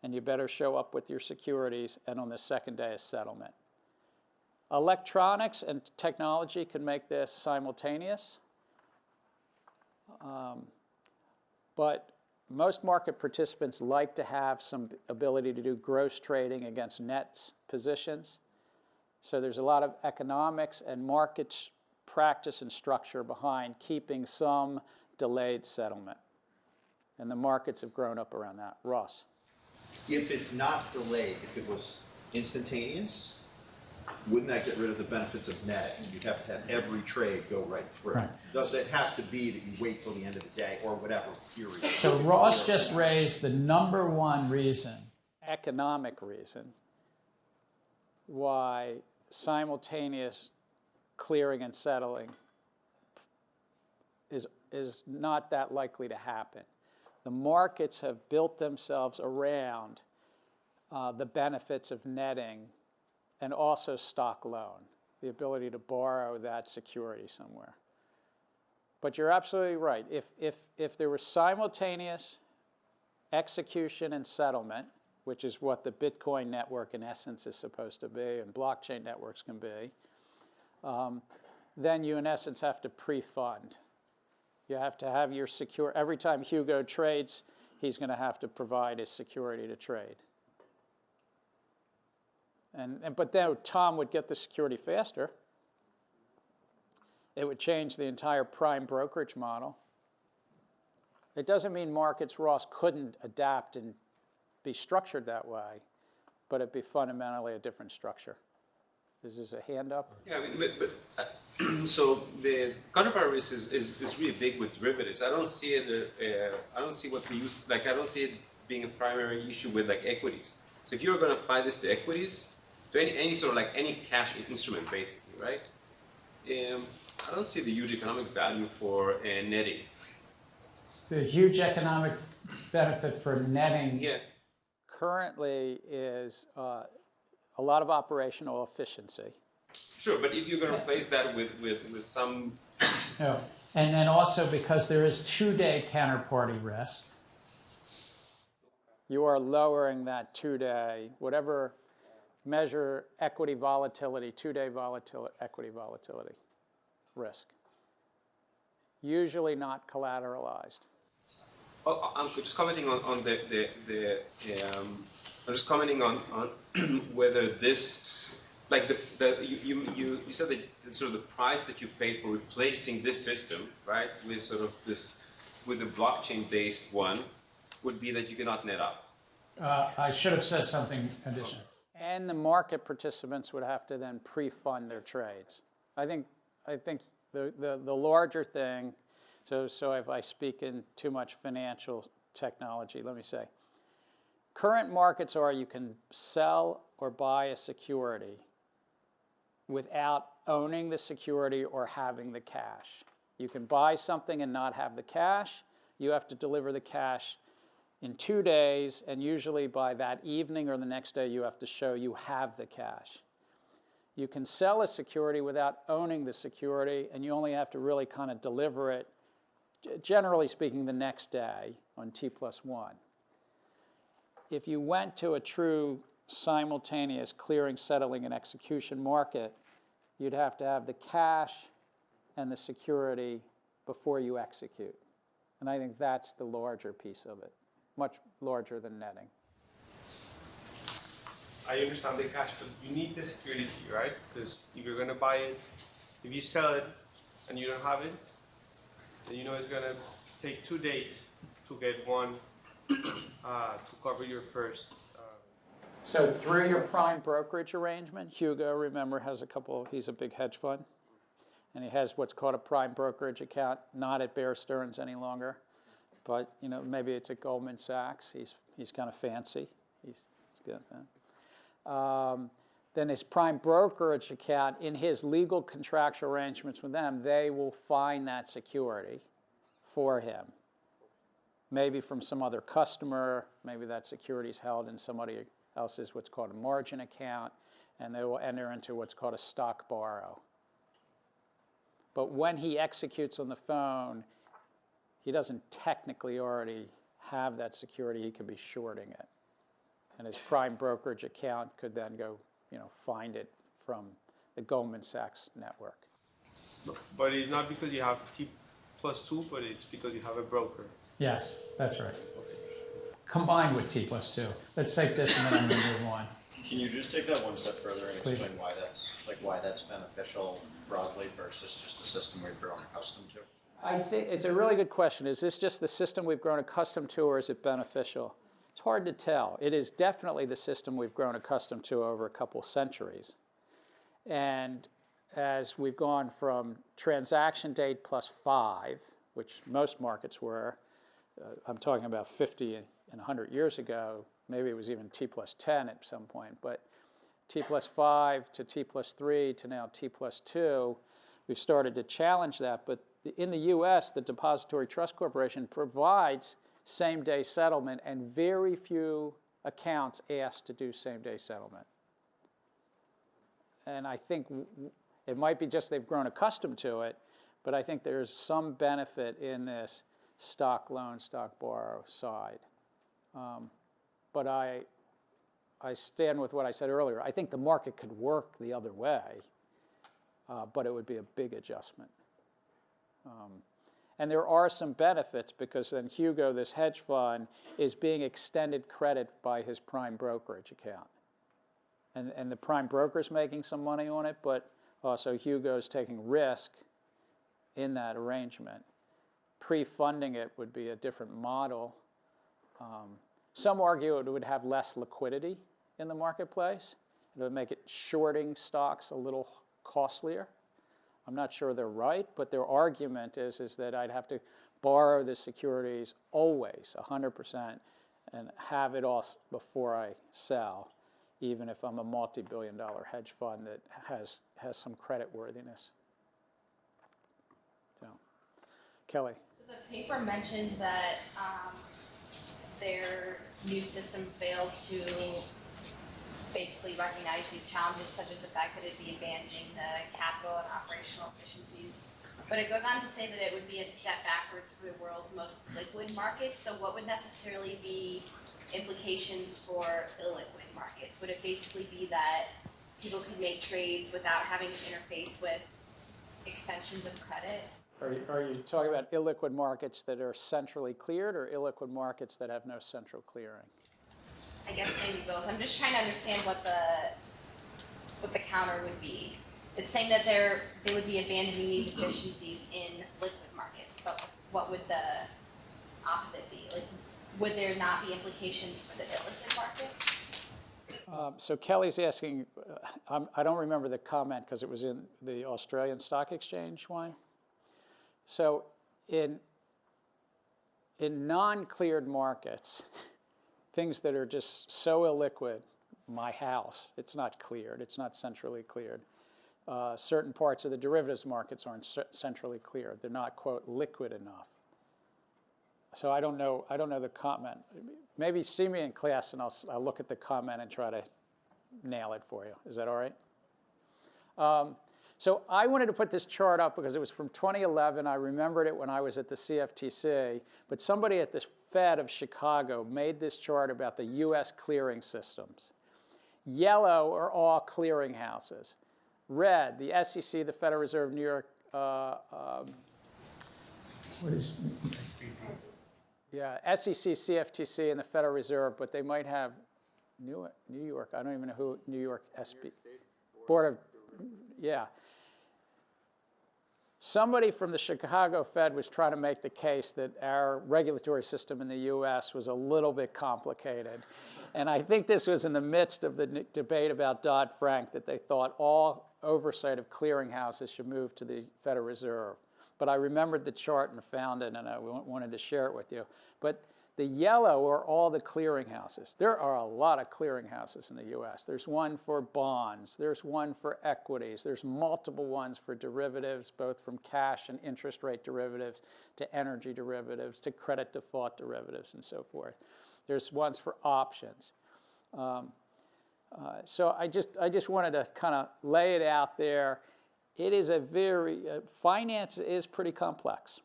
Speaker 2: and you better show up with your securities, and on the second day is settlement. Electronics and technology can make this simultaneous, but most market participants like to have some ability to do gross trading against nets positions. So there's a lot of economics and market practice and structure behind keeping some delayed settlement. And the markets have grown up around that. Ross?
Speaker 3: If it's not delayed, if it was instantaneous, wouldn't that get rid of the benefits of netting? You'd have to have every trade go right through.
Speaker 2: Right.
Speaker 3: It has to be that you wait till the end of the day or whatever period.
Speaker 2: So Ross just raised the number one reason, economic reason, why simultaneous clearing and settling is not that likely to happen. The markets have built themselves around the benefits of netting and also stock loan, the ability to borrow that security somewhere. But you're absolutely right. If there was simultaneous execution and settlement, which is what the Bitcoin network in essence is supposed to be and blockchain networks can be, then you in essence have to pre-fund. You have to have your secure, every time Hugo trades, he's going to have to provide his security to trade. But then Tom would get the security faster. It would change the entire prime brokerage model. It doesn't mean markets, Ross, couldn't adapt and be structured that way, but it'd be fundamentally a different structure. Is this a hand up?
Speaker 7: Yeah, I mean, but so the counterparty risk is really big with derivatives. I don't see it. I don't see what we use. Like I don't see it being a primary issue with like equities. So if you're going to apply this to equities, to any sort of like any cash instrument, basically, right? I don't see the huge economic value for netting.
Speaker 2: The huge economic benefit for netting currently is a lot of operational efficiency.
Speaker 7: Sure, but if you're going to replace that with some...
Speaker 2: No. And then also because there is 2-day counterparty risk, you are lowering that 2-day, whatever measure equity volatility, 2-day equity volatility risk. Usually not collateralized.
Speaker 7: Oh, I'm just commenting on I'm just commenting on whether this, like you said that sort of the price that you pay for replacing this system, right, with sort of this, with the blockchain-based one, would be that you cannot net out.
Speaker 2: I should have said something additional. And the market participants would have to then pre-fund their trades. I think the larger thing, so if I speak in too much financial technology, let me say, current markets are you can sell or buy a security without owning the security or having the cash. You can buy something and not have the cash. You have to deliver the cash in 2 days, and usually by that evening or the next day, you have to show you have the cash. You can sell a security without owning the security, and you only have to really kind of deliver it, generally speaking, the next day on T+1. If you went to a true simultaneous clearing, settling, and execution market, you'd have to have the cash and the security before you execute. And I think that's the larger piece of it, much larger than netting.
Speaker 14: I understand the cash, but you need the security, right? Because if you're going to buy it, if you sell it and you don't have it, then you know it's going to take 2 days to get one to cover your first.
Speaker 2: So through your prime brokerage arrangement, Hugo, remember, has he's a big hedge fund, and he has what's called a prime brokerage account, not at Bear Stearns any longer, but maybe it's at Goldman Sachs. He's kind of fancy. He's good. Then his prime brokerage account, in his legal contractual arrangements with them, they will find that security for him. Maybe from some other customer, maybe that security is held in somebody else's what's called a margin account, and they will enter into what's called a stock borrow. But when he executes on the phone, he doesn't technically already have that security. He could be shorting it. And his prime brokerage account could then go, find it from the Goldman Sachs network.
Speaker 14: But it's not because you have T+2, but it's because you have a broker.
Speaker 2: Yes, that's right. Combined with T+2. Let's take this and then I'm going to move on.
Speaker 3: Can you just take that one step further and
Speaker 2: Please.
Speaker 3: explain why that's beneficial broadly versus just a system we've grown accustomed to?
Speaker 2: I think it's a really good question. Is this just the system we've grown accustomed to, or is it beneficial? It's hard to tell. It is definitely the system we've grown accustomed to over a couple centuries. And as we've gone from transaction date plus 5, which most markets were, I'm talking about 50 and 100 years ago, maybe it was even T+10 at some point, but T+5 to T+3 to now T+2, we've started to challenge that. But in the US, the Depository Trust Corporation provides same-day settlement, and very few accounts ask to do same-day settlement. And I think it might be just they've grown accustomed to it, but I think there's some benefit in this stock loan, stock borrow side. But I stand with what I said earlier. I think the market could work the other way, but it would be a big adjustment. And there are some benefits because then Hugo, this hedge fund, is being extended credit by his prime brokerage account. And the prime broker's making some money on it, but also Hugo's taking risk in that arrangement. Pre-funding it would be a different model. Some argue it would have less liquidity in the marketplace. It would make it shorting stocks a little costlier. I'm not sure they're right, but their argument is that I'd have to borrow the securities always, 100%, and have it all before I sell, even if I'm a multi-billion-dollar hedge fund that has some credit worthiness. So, Kelly.
Speaker 10: So the paper mentioned that their new system fails to basically recognize these challenges, such as the fact that it'd be abandoning the capital and operational efficiencies. But it goes on to say that it would be a step backwards for the world's most liquid markets. So what would necessarily be implications for illiquid markets? Would it basically be that people could make trades without having to interface with extensions of credit?
Speaker 2: Are you talking about illiquid markets that are centrally cleared or illiquid markets that have no central clearing?
Speaker 10: I guess maybe both. I'm just trying to understand what the counter would be. It's saying that they would be abandoning these efficiencies in liquid markets, but what would the opposite be? Like, would there not be implications for the illiquid markets?
Speaker 2: So Kelly's asking, I don't remember the comment because it was in the Australian Stock Exchange one. So in non-cleared markets, things that are just so illiquid, my house, it's not cleared, it's not centrally cleared. Certain parts of the derivatives markets aren't centrally cleared. They're not, quote, liquid enough. So I don't know the comment. Maybe see me in class and I'll look at the comment and try to nail it for you. Is that all right? So I wanted to put this chart up because it was from 2011. I remembered it when I was at the CFTC. But somebody at the Fed of Chicago made this chart about the US clearing systems. Yellow are all clearing houses. Red, the SEC, the Federal Reserve, New York, what is yeah, SEC, CFTC, and the Federal Reserve, but they might have New York. I don't even know who New York SB Board of, yeah. somebody from the Chicago Fed was trying to make the case that our regulatory system in the US was a little bit complicated. And I think this was in the midst of the debate about Dodd-Frank, that they thought all oversight of clearinghouses should move to the Federal Reserve. But I remembered the chart and found it, and I wanted to share it with you. But the yellow are all the clearinghouses. There are a lot of clearinghouses in the US. There's one for bonds. There's one for equities. There's multiple ones for derivatives, both from cash and interest rate derivatives to energy derivatives to credit default derivatives and so forth. There's ones for options. So I just wanted to kind of lay it out there. It is a very, finance is pretty complex.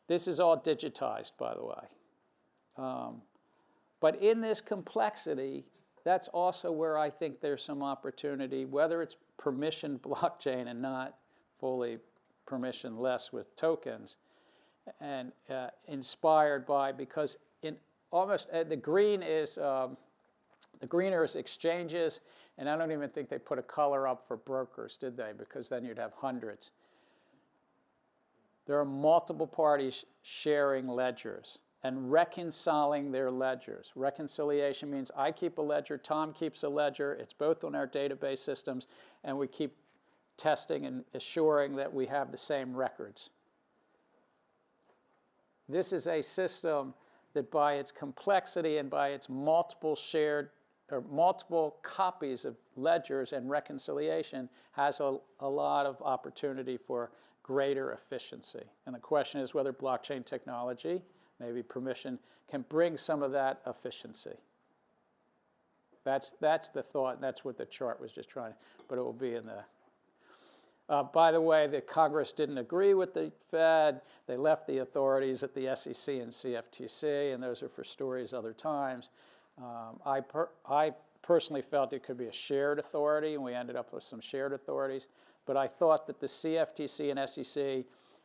Speaker 2: This is all digitized, by the way. But in this complexity, that's also where I think there's some opportunity, whether it's permissioned blockchain and not fully permissionless with tokens, and inspired by, because in almost, the greener is exchanges, and I don't even think they put a color up for brokers, did they? Because then you'd have hundreds. There are multiple parties sharing ledgers and reconciling their ledgers. Reconciliation means I keep a ledger, Tom keeps a ledger, it's both on our database systems, and we keep testing and assuring that we have the same records. This is a system that by its complexity and by its multiple shared or multiple copies of ledgers and reconciliation has a lot of opportunity for greater efficiency. And the question is whether blockchain technology, maybe permission, can bring some of that efficiency. That's the thought, and that's what the chart was just trying, but it will be in the... by the way, the Congress didn't agree with the Fed. They left the authorities at the SEC and CFTC, and those are for stories other times. I personally felt it could be a shared authority, and we ended up with some shared authorities. But I thought that the CFTC and SEC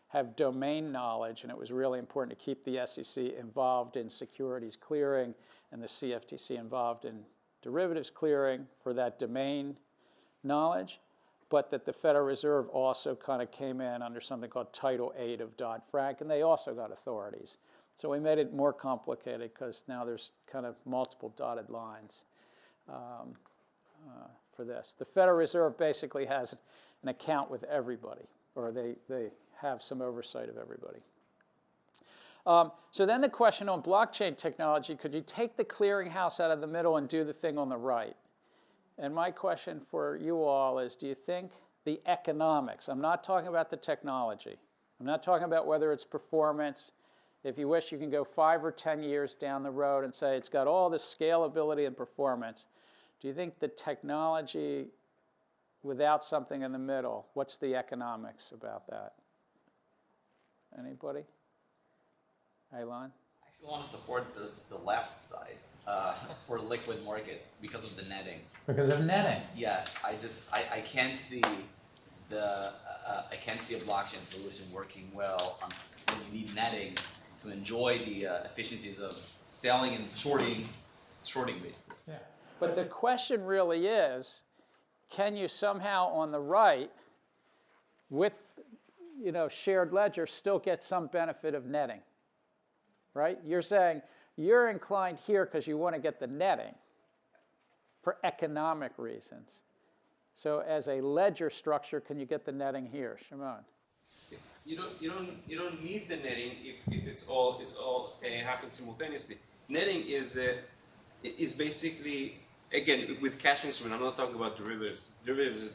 Speaker 2: have domain knowledge, and it was really important to keep the SEC involved in securities clearing and the CFTC involved in derivatives clearing for that domain knowledge, but that the Federal Reserve also kind of came in under something called Title VIII of Dodd-Frank, and they also got authorities. So we made it more complicated because now there's kind of multiple dotted lines for this. The Federal Reserve basically has an account with everybody, or they have some oversight of everybody. So then the question on blockchain technology, could you take the clearinghouse out of the middle and do the thing on the right? And my question for you all is, do you think the economics, I'm not talking about the technology, I'm not talking about whether it's performance. If you wish, you can go 5 or 10 years down the road and say it's got all this scalability and performance. Do you think the technology without something in the middle, what's the economics about that? Anybody? Elon?
Speaker 5: I actually want to support the left side for liquid markets because of the netting.
Speaker 2: Because of netting?
Speaker 5: Yes, I can't see I can't see a blockchain solution working well when you need netting to enjoy the efficiencies of selling and shorting basically.
Speaker 2: Yeah. But the question really is, can you somehow on the right, with shared ledger, still get some benefit of netting? Right? You're saying you're inclined here because you want to get the netting for economic reasons. So as a ledger structure, can you get the netting here? Shimon?
Speaker 7: You don't need the netting if it's all happens simultaneously. Netting is basically, again, with cash instrument. I'm not talking about derivatives. Derivatives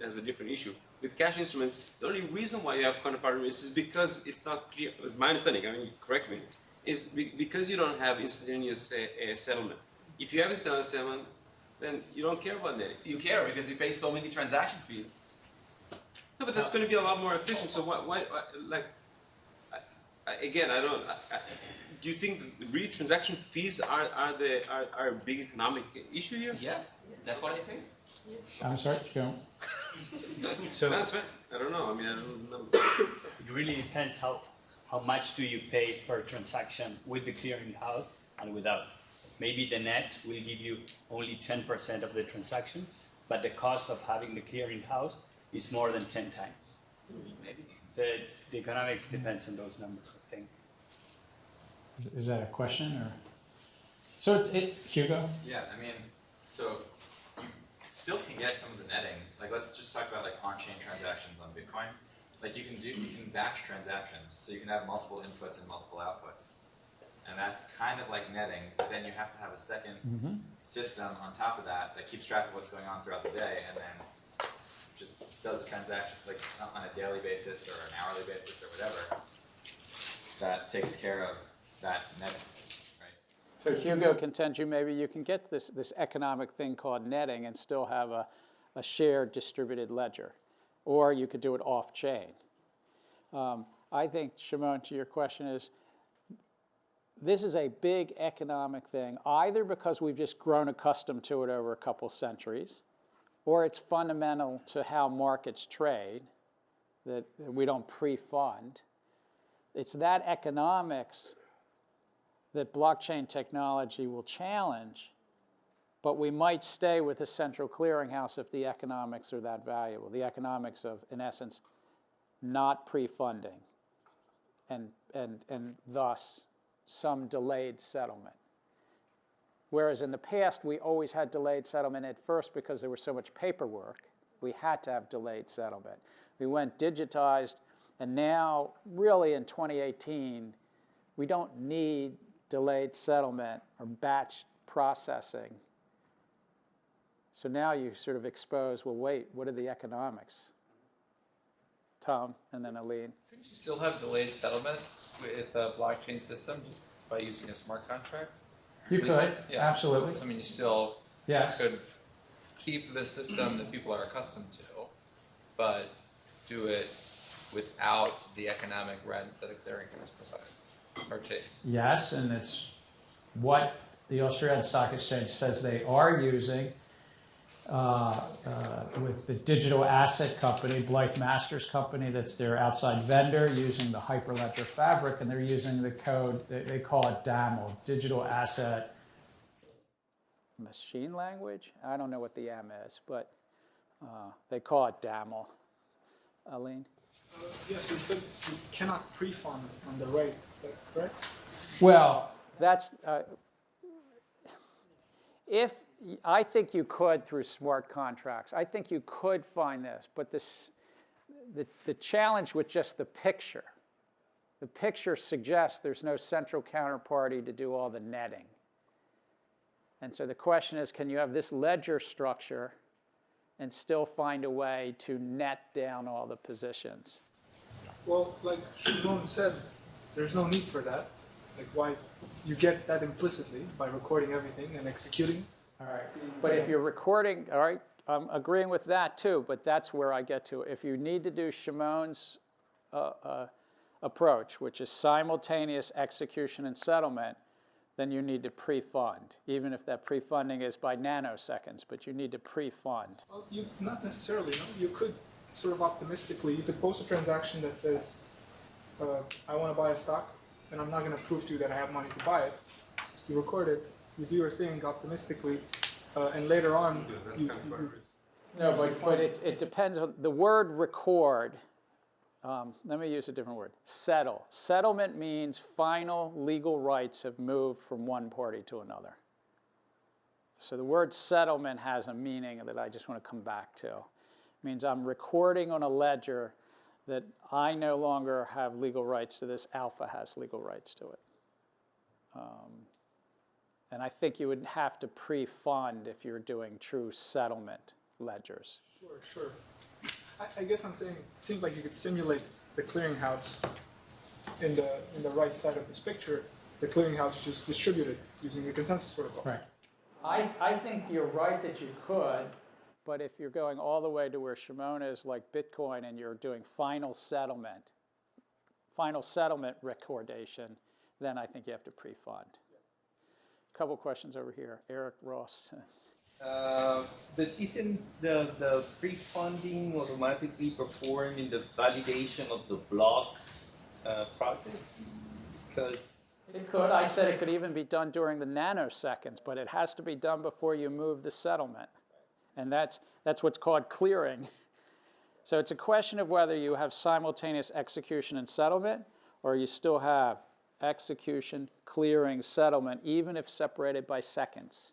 Speaker 7: has a different issue. With cash instrument, the only reason why you have counterparty risk is because it's not clear. It's my understanding. I mean, correct me. Is because you don't have instantaneous settlement. If you have instantaneous settlement, then you don't care about netting.
Speaker 5: You care because you pay so many transaction fees.
Speaker 7: No, but that's going to be a lot more efficient. So why again, I don't. Do you think really transaction fees are a big economic issue here?
Speaker 5: Yes, that's what I think.
Speaker 2: I'm sorry, Joe.
Speaker 7: So that's right. I don't know. I mean, I don't know.
Speaker 9: It really depends how much do you pay per transaction with the clearinghouse and without. Maybe the net will give you only 10% of the transaction, but the cost of having the clearinghouse is more than 10 times.
Speaker 5: maybe.
Speaker 9: So the economics depends on those numbers, I think.
Speaker 15: Is that a question or? So Hugo?
Speaker 13: Yeah, I mean, so you still can get some of the netting. Like, let's just talk about like on-chain transactions on Bitcoin. Like you can batch transactions, so you can have multiple inputs and multiple outputs. And that's kind of like netting, but then you have to have a second system on top of that that keeps track of what's going on throughout the day and then just does the transactions like on a daily basis or an hourly basis or whatever. That takes care of that netting, right?
Speaker 2: So Hugo contends maybe you can get this economic thing called netting and still have a shared distributed ledger. Or you could do it off-chain. I think, Shimon, to your question is, this is a big economic thing, either because we've just grown accustomed to it over a couple centuries, or it's fundamental to how markets trade, that we don't pre-fund. It's that economics that blockchain technology will challenge, but we might stay with a central clearinghouse if the economics are that valuable. The economics of, in essence, not pre-funding, and thus some delayed settlement. Whereas in the past, we always had delayed settlement at first because there was so much paperwork. We had to have delayed settlement. We went digitized, and now, really in 2018, we don't need delayed settlement or batch processing. So now you sort of expose, well, wait, what are the economics? Tom, and then Aline.
Speaker 16: Couldn't you still have delayed settlement with a blockchain system just by using a smart contract?
Speaker 15: You could,
Speaker 16: yeah.
Speaker 15: absolutely.
Speaker 16: I mean, you still
Speaker 15: Yes.
Speaker 16: could keep the system that people are accustomed to, but do it without the economic rent that a clearinghouse provides, or Chase.
Speaker 15: Yes, and it's what the Australian Stock Exchange says they are using with the digital asset company, Blythe Masters Company, that's their outside vendor, using the Hyperledger Fabric, and they're using the code, they call it DAML, Digital Asset
Speaker 2: Machine language? I don't know what the M is, but they call it DAML. Aline?
Speaker 4: Yes, you said you cannot pre-fund on the rate. Is that correct?
Speaker 2: Well, that's if I think you could through smart contracts. I think you could find this, but the challenge with just the picture suggests there's no central counterparty to do all the netting. And so the question is, can you have this ledger structure and still find a way to net down all the positions?
Speaker 4: Well, like Shimon said, there's no need for that. It's like why you get that implicitly by recording everything and executing.
Speaker 2: All right. But if you're recording, all right, I'm agreeing with that too, but that's where I get to. If you need to do Shimon's approach, which is simultaneous execution and settlement, then you need to pre-fund, even if that pre-funding is by nanoseconds, but you need to pre-fund.
Speaker 4: Well, you not necessarily. No? You could sort of optimistically, you could post a transaction that says, I want to buy a stock, and I'm not going to prove to you that I have money to buy it. You record it, you do your thing optimistically, and later on,
Speaker 2: No, but it depends on the word record. Let me use a different word. Settle. Settlement means final legal rights have moved from one party to another. So the word settlement has a meaning that I just want to come back to. It means I'm recording on a ledger that I no longer have legal rights to this. Alpha has legal rights to it. And I think you would have to pre-fund if you're doing true settlement ledgers.
Speaker 4: Sure. I guess I'm saying it seems like you could simulate the clearinghouse in the right side of this picture. The clearinghouse is just distributed using the consensus protocol.
Speaker 2: Right. I think you're right that you could, but if you're going all the way to where Shimon is, like Bitcoin, and you're doing final settlement recordation, then I think you have to pre-fund. A couple questions over here. Eric Ross.
Speaker 6: Isn't the pre-funding automatically performed in the validation of the block process? Because
Speaker 2: it could. I said it could even be done during the nanoseconds, but it has to be done before you move the settlement. And that's what's called clearing. So it's a question of whether you have simultaneous execution and settlement, or you still have execution, clearing, settlement, even if separated by seconds,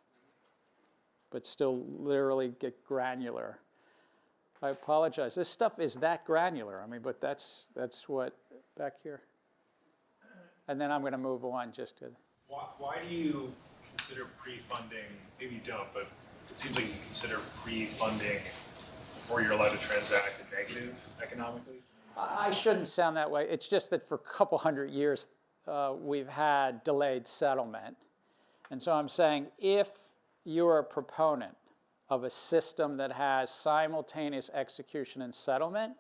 Speaker 2: but still literally get granular. I apologize. This stuff is that granular. I mean, but that's what, back here. And then I'm going to move on just to.
Speaker 17: Why do you consider pre-funding, maybe you don't, but it seems like you consider pre-funding before you're allowed to transact a negative economically?
Speaker 2: I shouldn't sound that way. It's just that for a couple hundred years, we've had delayed settlement. And so I'm saying if you're a proponent of a system that has simultaneous execution and settlement,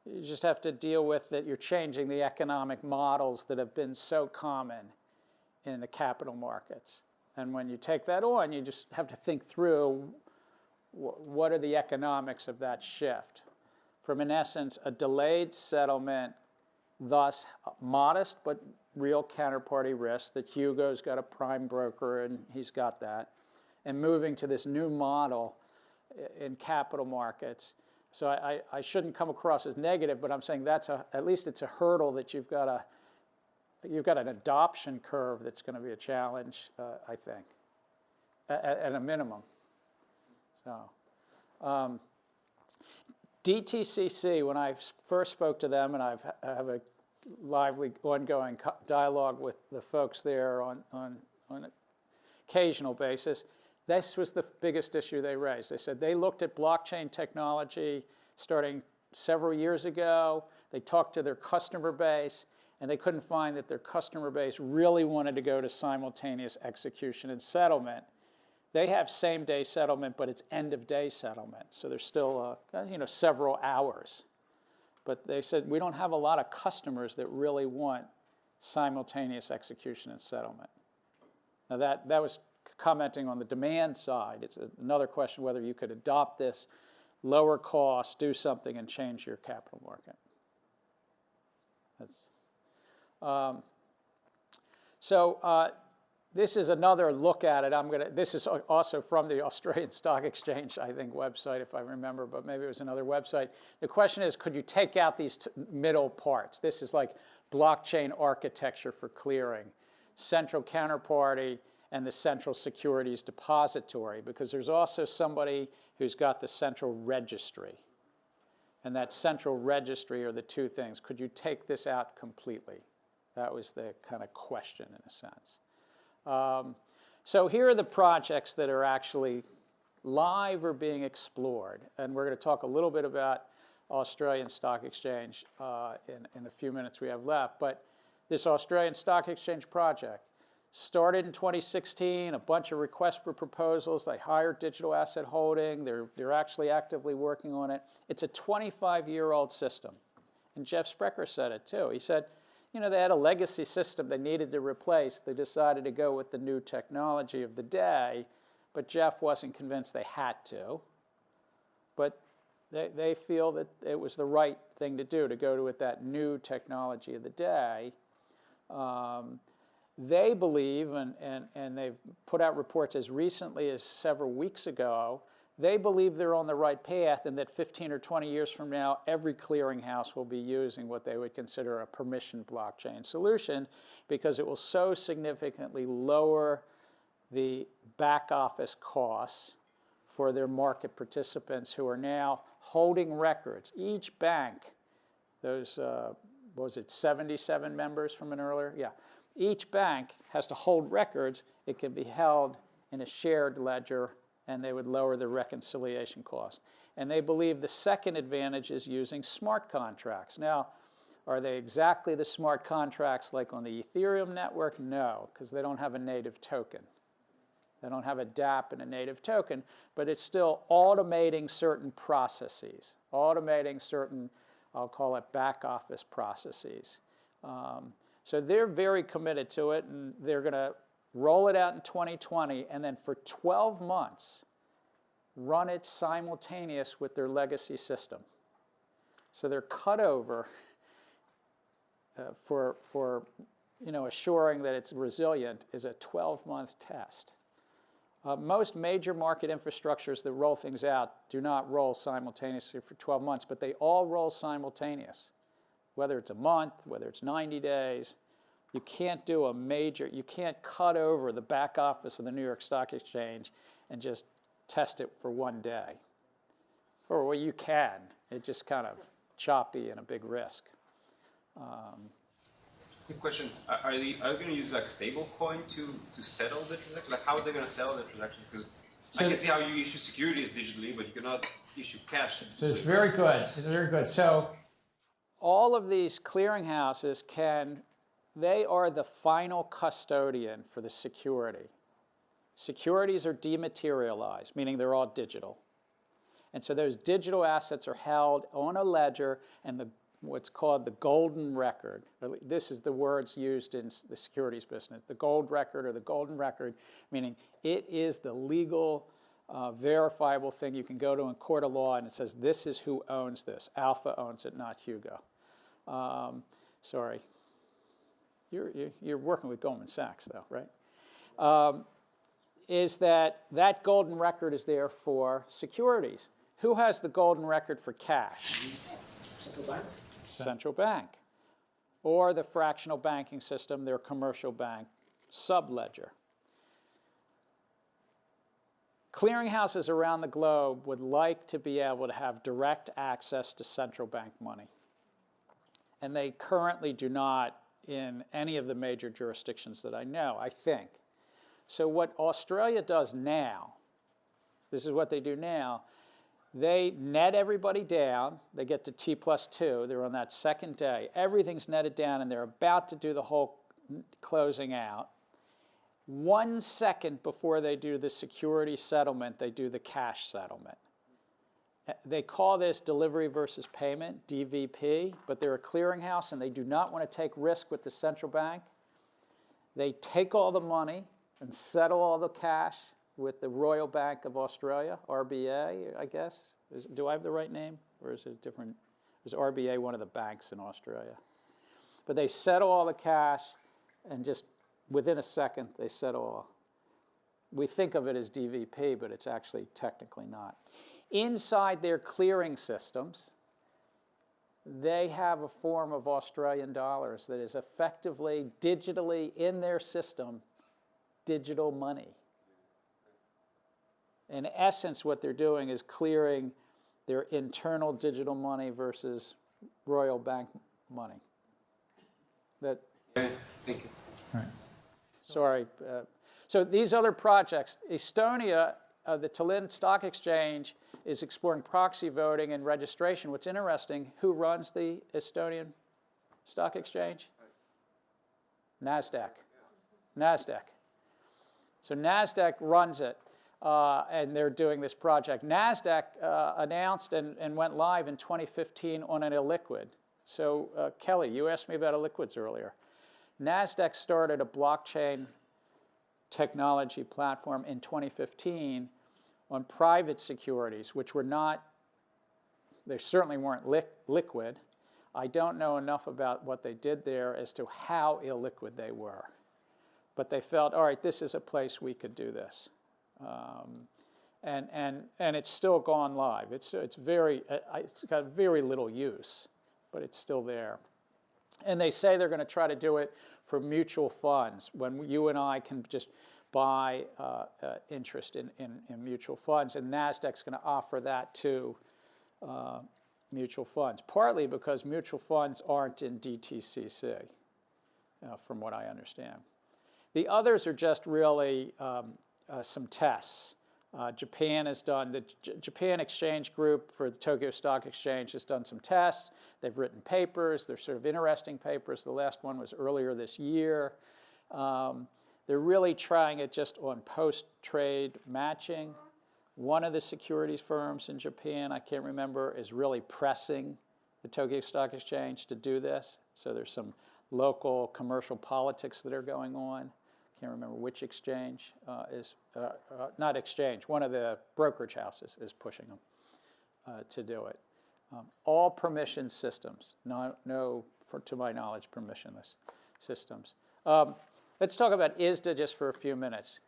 Speaker 2: you just have to deal with that you're changing the economic models that have been so common in the capital markets. And when you take that on, you just have to think through what are the economics of that shift. From, in essence, a delayed settlement, thus modest but real counterparty risk, that Hugo's got a prime broker and he's got that, and moving to this new model in capital markets. So I shouldn't come across as negative, but I'm saying that's at least it's a hurdle that you've got an adoption curve that's going to be a challenge, I think, at a minimum. So DTCC, when I first spoke to them, and I have a lively ongoing dialogue with the folks there on an occasional basis, this was the biggest issue they raised. They said they looked at blockchain technology starting several years ago. They talked to their customer base, and they couldn't find that their customer base really wanted to go to simultaneous execution and settlement. They have same-day settlement, but it's end-of-day settlement. So there's still several hours. But they said, we don't have a lot of customers that really want simultaneous execution and settlement. Now that was commenting on the demand side. It's another question whether you could adopt this, lower cost, do something, and change your capital market. This is another look at it. This is also from the Australian Stock Exchange, I think, website, if I remember, but maybe it was another website. The question is, could you take out these middle parts? This is like blockchain architecture for clearing, central counterparty, and the central securities depository, because there's also somebody who's got the central registry. And that central registry are the two things. Could you take this out completely? That was the kind of question, in a sense. So here are the projects that are actually live or being explored. And we're going to talk a little bit about Australian Stock Exchange in the few minutes we have left. But this Australian Stock Exchange project started in 2016, a bunch of requests for proposals. They hired Digital Asset Holding. They're actually actively working on it. It's a 25-year-old system. And Jeff Sprecher said it too. He said, they had a legacy system they needed to replace. They decided to go with the new technology of the day, but Jeff wasn't convinced they had to. But they feel that it was the right thing to do, to go with that new technology of the day. They believe, and they've put out reports as recently as several weeks ago, they believe they're on the right path, and that 15 or 20 years from now, every clearinghouse will be using what they would consider a permission blockchain solution, because it will so significantly lower the back office costs for their market participants who are now holding records. Each bank, those, was it 77 members from an earlier? Yeah. Each bank has to hold records. It can be held in a shared ledger, and they would lower the reconciliation cost. And they believe the second advantage is using smart contracts. Now, are they exactly the smart contracts like on the Ethereum network? No, because they don't have a native token. They don't have a dApp and a native token, but it's still automating certain processes, automating certain, I'll call it back office processes. So they're very committed to it, and they're going to roll it out in 2020, and then for 12 months, run it simultaneous with their legacy system. So their cutover for assuring that it's resilient is a 12-month test. Most major market infrastructures that roll things out do not roll simultaneously for 12 months, but they all roll simultaneous. Whether it's a month, whether it's 90 days, you can't do a major, you can't cut over the back office of the New York Stock Exchange and just test it for one day. Or well, you can. It's just kind of choppy and a big risk.
Speaker 7: Quick question: Are they going to use like stable coin to settle the transaction? Like how are they going to settle the transaction? Because I can see how you issue securities digitally, but you cannot issue cash.
Speaker 15: So it's very good. It's very good. So
Speaker 2: all of these clearinghouses they are the final custodian for the security. Securities are dematerialized, meaning they're all digital. And so those digital assets are held on a ledger, and what's called the golden record. This is the words used in the securities business. The gold record or the golden record, meaning it is the legal, verifiable thing you can go to in court of law, and it says this is who owns this. Alpha owns it, not Hugo. Sorry. You're working with Goldman Sachs, though, right? Is that golden record is there for securities. Who has the golden record for cash?
Speaker 12: Central bank.
Speaker 2: Central bank. Or the fractional banking system, their commercial bank, subledger. Clearinghouses around the globe would like to be able to have direct access to central bank money. And they currently do not in any of the major jurisdictions that I know, I think. So what Australia does now, this is what they do now, they net everybody down. They get to T+2. They're on that second day. Everything's netted down, and they're about to do the whole closing out. 1 second before they do the security settlement, they do the cash settlement. They call this delivery versus payment, DVP, but they're a clearinghouse, and they do not want to take risk with the central bank. They take all the money and settle all the cash with the Royal Bank of Australia, RBA, I guess. Do I have the right name? Or is it different? Is RBA one of the banks in Australia? But they settle all the cash, and just within a second, they settle all. We think of it as DVP, but it's actually technically not. Inside their clearing systems, they have a form of Australian dollars that is effectively, digitally, in their system, digital money. In essence, what they're doing is clearing their internal digital money versus Royal Bank money. Thank
Speaker 7: you.
Speaker 15: Right.
Speaker 2: Sorry. So these other projects, Estonia, the Tallinn Stock Exchange is exploring proxy voting and registration. What's interesting, who runs the Estonian Stock Exchange? NASDAQ. NASDAQ. So NASDAQ runs it. And they're doing this project. NASDAQ announced and went live in 2015 on an illiquid. So Kelly, you asked me about illiquids earlier. NASDAQ started a blockchain technology platform in 2015 on private securities, which were not, they certainly weren't liquid. I don't know enough about what they did there as to how illiquid they were. But they felt, all right, this is a place we could do this. And it's still gone live. It's got very little use, but it's still there. And they say they're going to try to do it for mutual funds, when you and I can just buy interest in mutual funds, and NASDAQ's going to offer that to mutual funds, partly because mutual funds aren't in DTCC, from what I understand. The others are just really some tests. Japan has done, the Japan Exchange Group for the Tokyo Stock Exchange has done some tests. They've written papers. They're sort of interesting papers. The last one was earlier this year. They're really trying it just on post-trade matching. One of the securities firms in Japan, I can't remember, is really pressing the Tokyo Stock Exchange to do this. So there's some local commercial politics that are going on. Can't remember which exchange not exchange, one of the brokerage houses is pushing them to do it. All permission systems, no, to my knowledge, permissionless systems. Let's talk about ISDA just for a few minutes.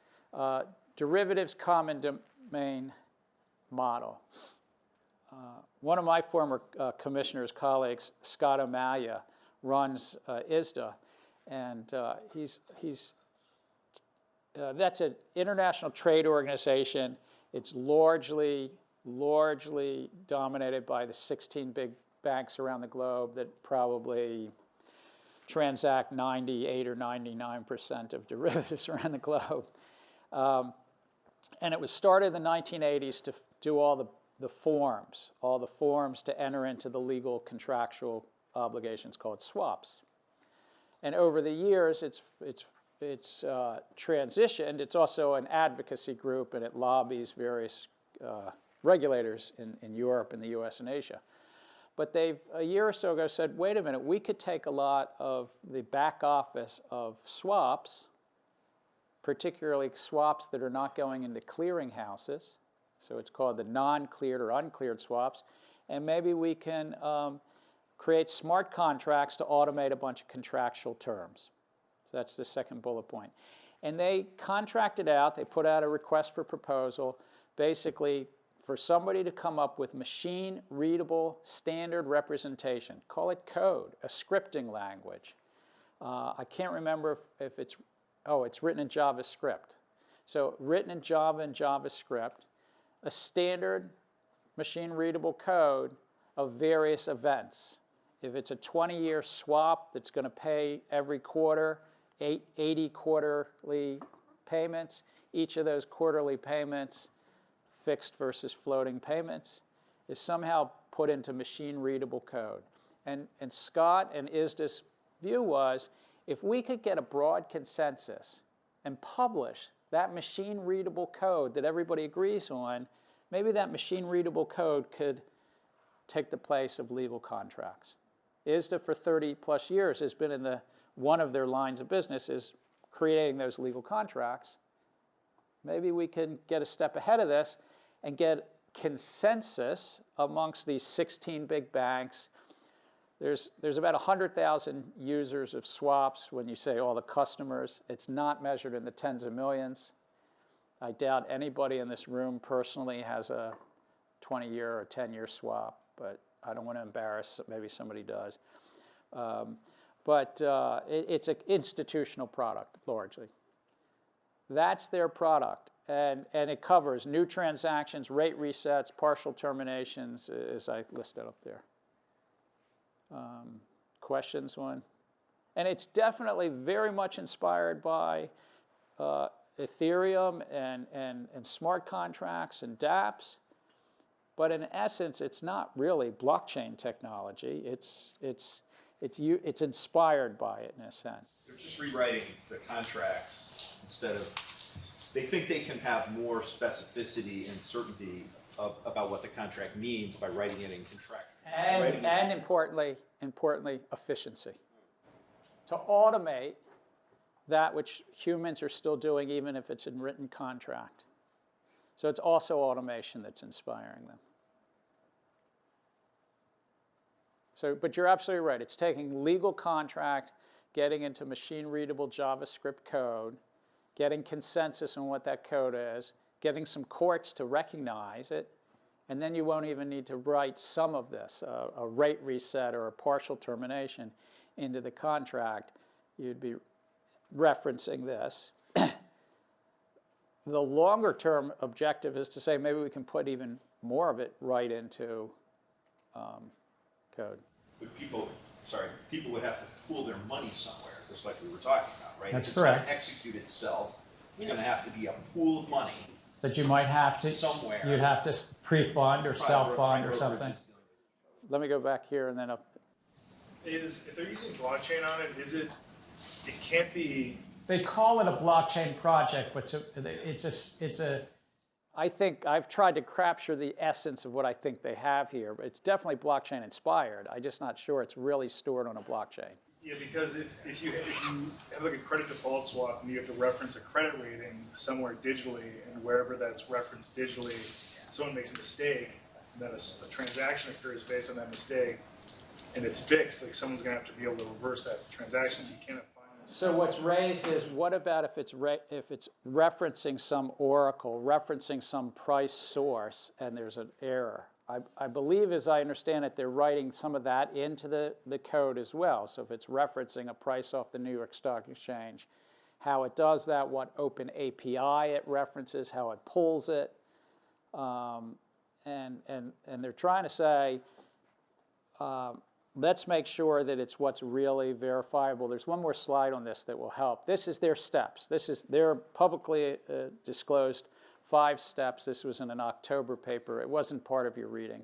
Speaker 2: derivatives common domain model. One of my former commissioner's colleagues, Scott O'Malia, runs ISDA, and that's an international trade organization. It's largely dominated by the 16 big banks around the globe that probably transact 98 or 99% of derivatives around the globe. And it was started in the 1980s to do all the forms to enter into the legal contractual obligations called swaps. And over the years, it's transitioned. It's also an advocacy group, and it lobbies various regulators in Europe and the US and Asia. But they've, a year or so ago, said, wait a minute, we could take a lot of the back office of swaps, particularly swaps that are not going into clearing houses, so it's called the non-cleared or uncleared swaps, and maybe we can create smart contracts to automate a bunch of contractual terms. So that's the second bullet point. And they contracted out, they put out a request for proposal, basically for somebody to come up with machine-readable standard representation. Call it code, a scripting language. I can't remember if it's, it's written in JavaScript. So written in Java and JavaScript, a standard machine-readable code of various events. If it's a 20-year swap that's going to pay every quarter, 80 quarterly payments, each of those quarterly payments, fixed versus floating payments, is somehow put into machine-readable code. And Scott and ISDA's view was, if we could get a broad consensus and publish that machine-readable code that everybody agrees on, maybe that machine-readable code could take the place of legal contracts. ISDA for 30-plus years has been in one of their lines of business is creating those legal contracts. Maybe we can get a step ahead of this and get consensus amongst these 16 big banks. There's about 100,000 users of swaps when you say all the customers. It's not measured in the tens of millions. I doubt anybody in this room personally has a 20-year or 10-year swap, but I don't want to embarrass, maybe somebody does. It's an institutional product, largely. That's their product, and it covers new transactions, rate resets, partial terminations, as I listed up there. Questions on? And it's definitely very much inspired by Ethereum and smart contracts and dApps. But in essence, it's not really blockchain technology. It's inspired by it in a sense.
Speaker 3: They're just rewriting the contracts instead of. They think they can have more specificity and certainty about what the contract means by writing it in contract.
Speaker 2: And importantly, efficiency. To automate that which humans are still doing, even if it's in written contract. So it's also automation that's inspiring them. But you're absolutely right. It's taking legal contract, getting into machine-readable JavaScript code, getting consensus on what that code is, getting some courts to recognize it, and then you won't even need to write some of this, a rate reset or a partial termination into the contract. You'd be referencing this. The longer-term objective is to say maybe we can put even more of it right into code.
Speaker 3: But people would have to pool their money somewhere, just like we were talking about, right?
Speaker 15: That's
Speaker 3: if
Speaker 15: correct.
Speaker 3: It's going to execute itself, it's going to have to be a pool of money
Speaker 15: that you might have to,
Speaker 3: somewhere.
Speaker 15: You'd have to pre-fund or self-fund or something.
Speaker 2: Let me go back here and then up.
Speaker 17: If they're using blockchain on it, it can't be.
Speaker 15: They call it a blockchain project, but it's a.
Speaker 2: I think I've tried to capture the essence of what I think they have here, but it's definitely blockchain inspired. I'm just not sure it's really stored on a blockchain.
Speaker 17: Yeah, because if you have like a credit default swap and you have to reference a credit rating somewhere digitally, and wherever that's referenced digitally, someone makes a mistake, and then a transaction occurs based on that mistake, and it's fixed, like someone's gonna have to be able to reverse that transaction, so you cannot find
Speaker 2: So what's raised is, what about if it's referencing some oracle, referencing some price source, and there's an error? I believe, as I understand it, they're writing some of that into the code as well. So if it's referencing a price off the New York Stock Exchange, how it does that, what open API it references, how it pulls it, and they're trying to say, let's make sure that it's what's really verifiable. There's one more slide on this that will help. This is their steps. This is their publicly disclosed 5 steps. This was in an October paper. It wasn't part of your reading.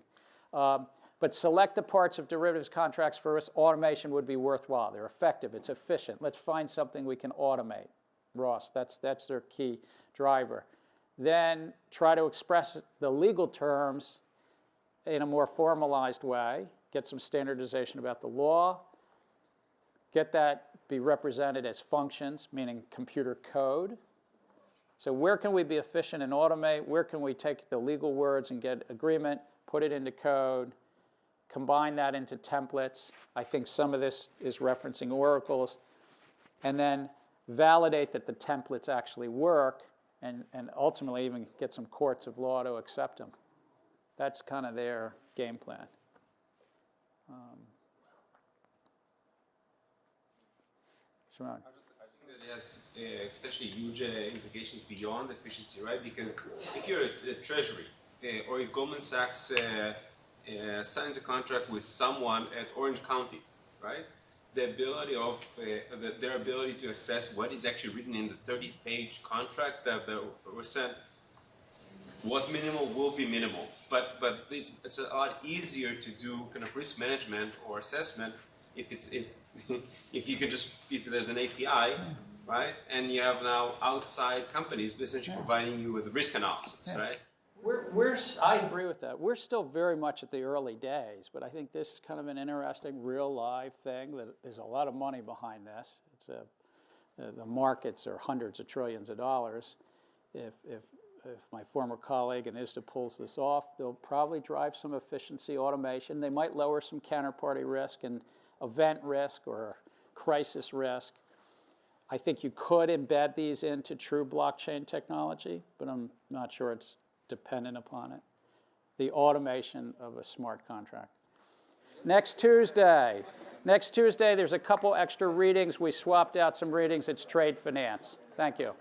Speaker 2: But select the parts of derivatives contracts first. Automation would be worthwhile. They're effective. It's efficient. Let's find something we can automate. Ross, that's their key driver. Then try to express the legal terms in a more formalized way. Get some standardization about the law. Get that be represented as functions, meaning computer code. So where can we be efficient and automate? Where can we take the legal words and get agreement, put it into code, combine that into templates? I think some of this is referencing oracles. And then validate that the templates actually work, and ultimately even get some courts of law to accept them. That's kind of their game plan. Shimon.
Speaker 7: I just think that it has potentially huge implications beyond efficiency, right? Because if you're a treasury, or if Goldman Sachs signs a contract with someone at Orange County, right? The ability of their ability to assess what is actually written in the 30-page contract that was sent was minimal, will be minimal. But it's a lot easier to do kind of risk management or assessment if you can just, if there's an API, right? And you have now outside companies essentially providing you with risk analysis, right?
Speaker 2: I agree with that. We're still very much at the early days, but I think this is kind of an interesting real live thing that there's a lot of money behind this. It's the markets are hundreds of trillions of dollars. If my former colleague and ISDA pulls this off, they'll probably drive some efficiency automation. They might lower some counterparty risk and event risk or crisis risk. I think you could embed these into true blockchain technology, but I'm not sure it's dependent upon it. The automation of a smart contract. Next Tuesday, there's a couple extra readings. We swapped out some readings. It's trade finance. Thank you.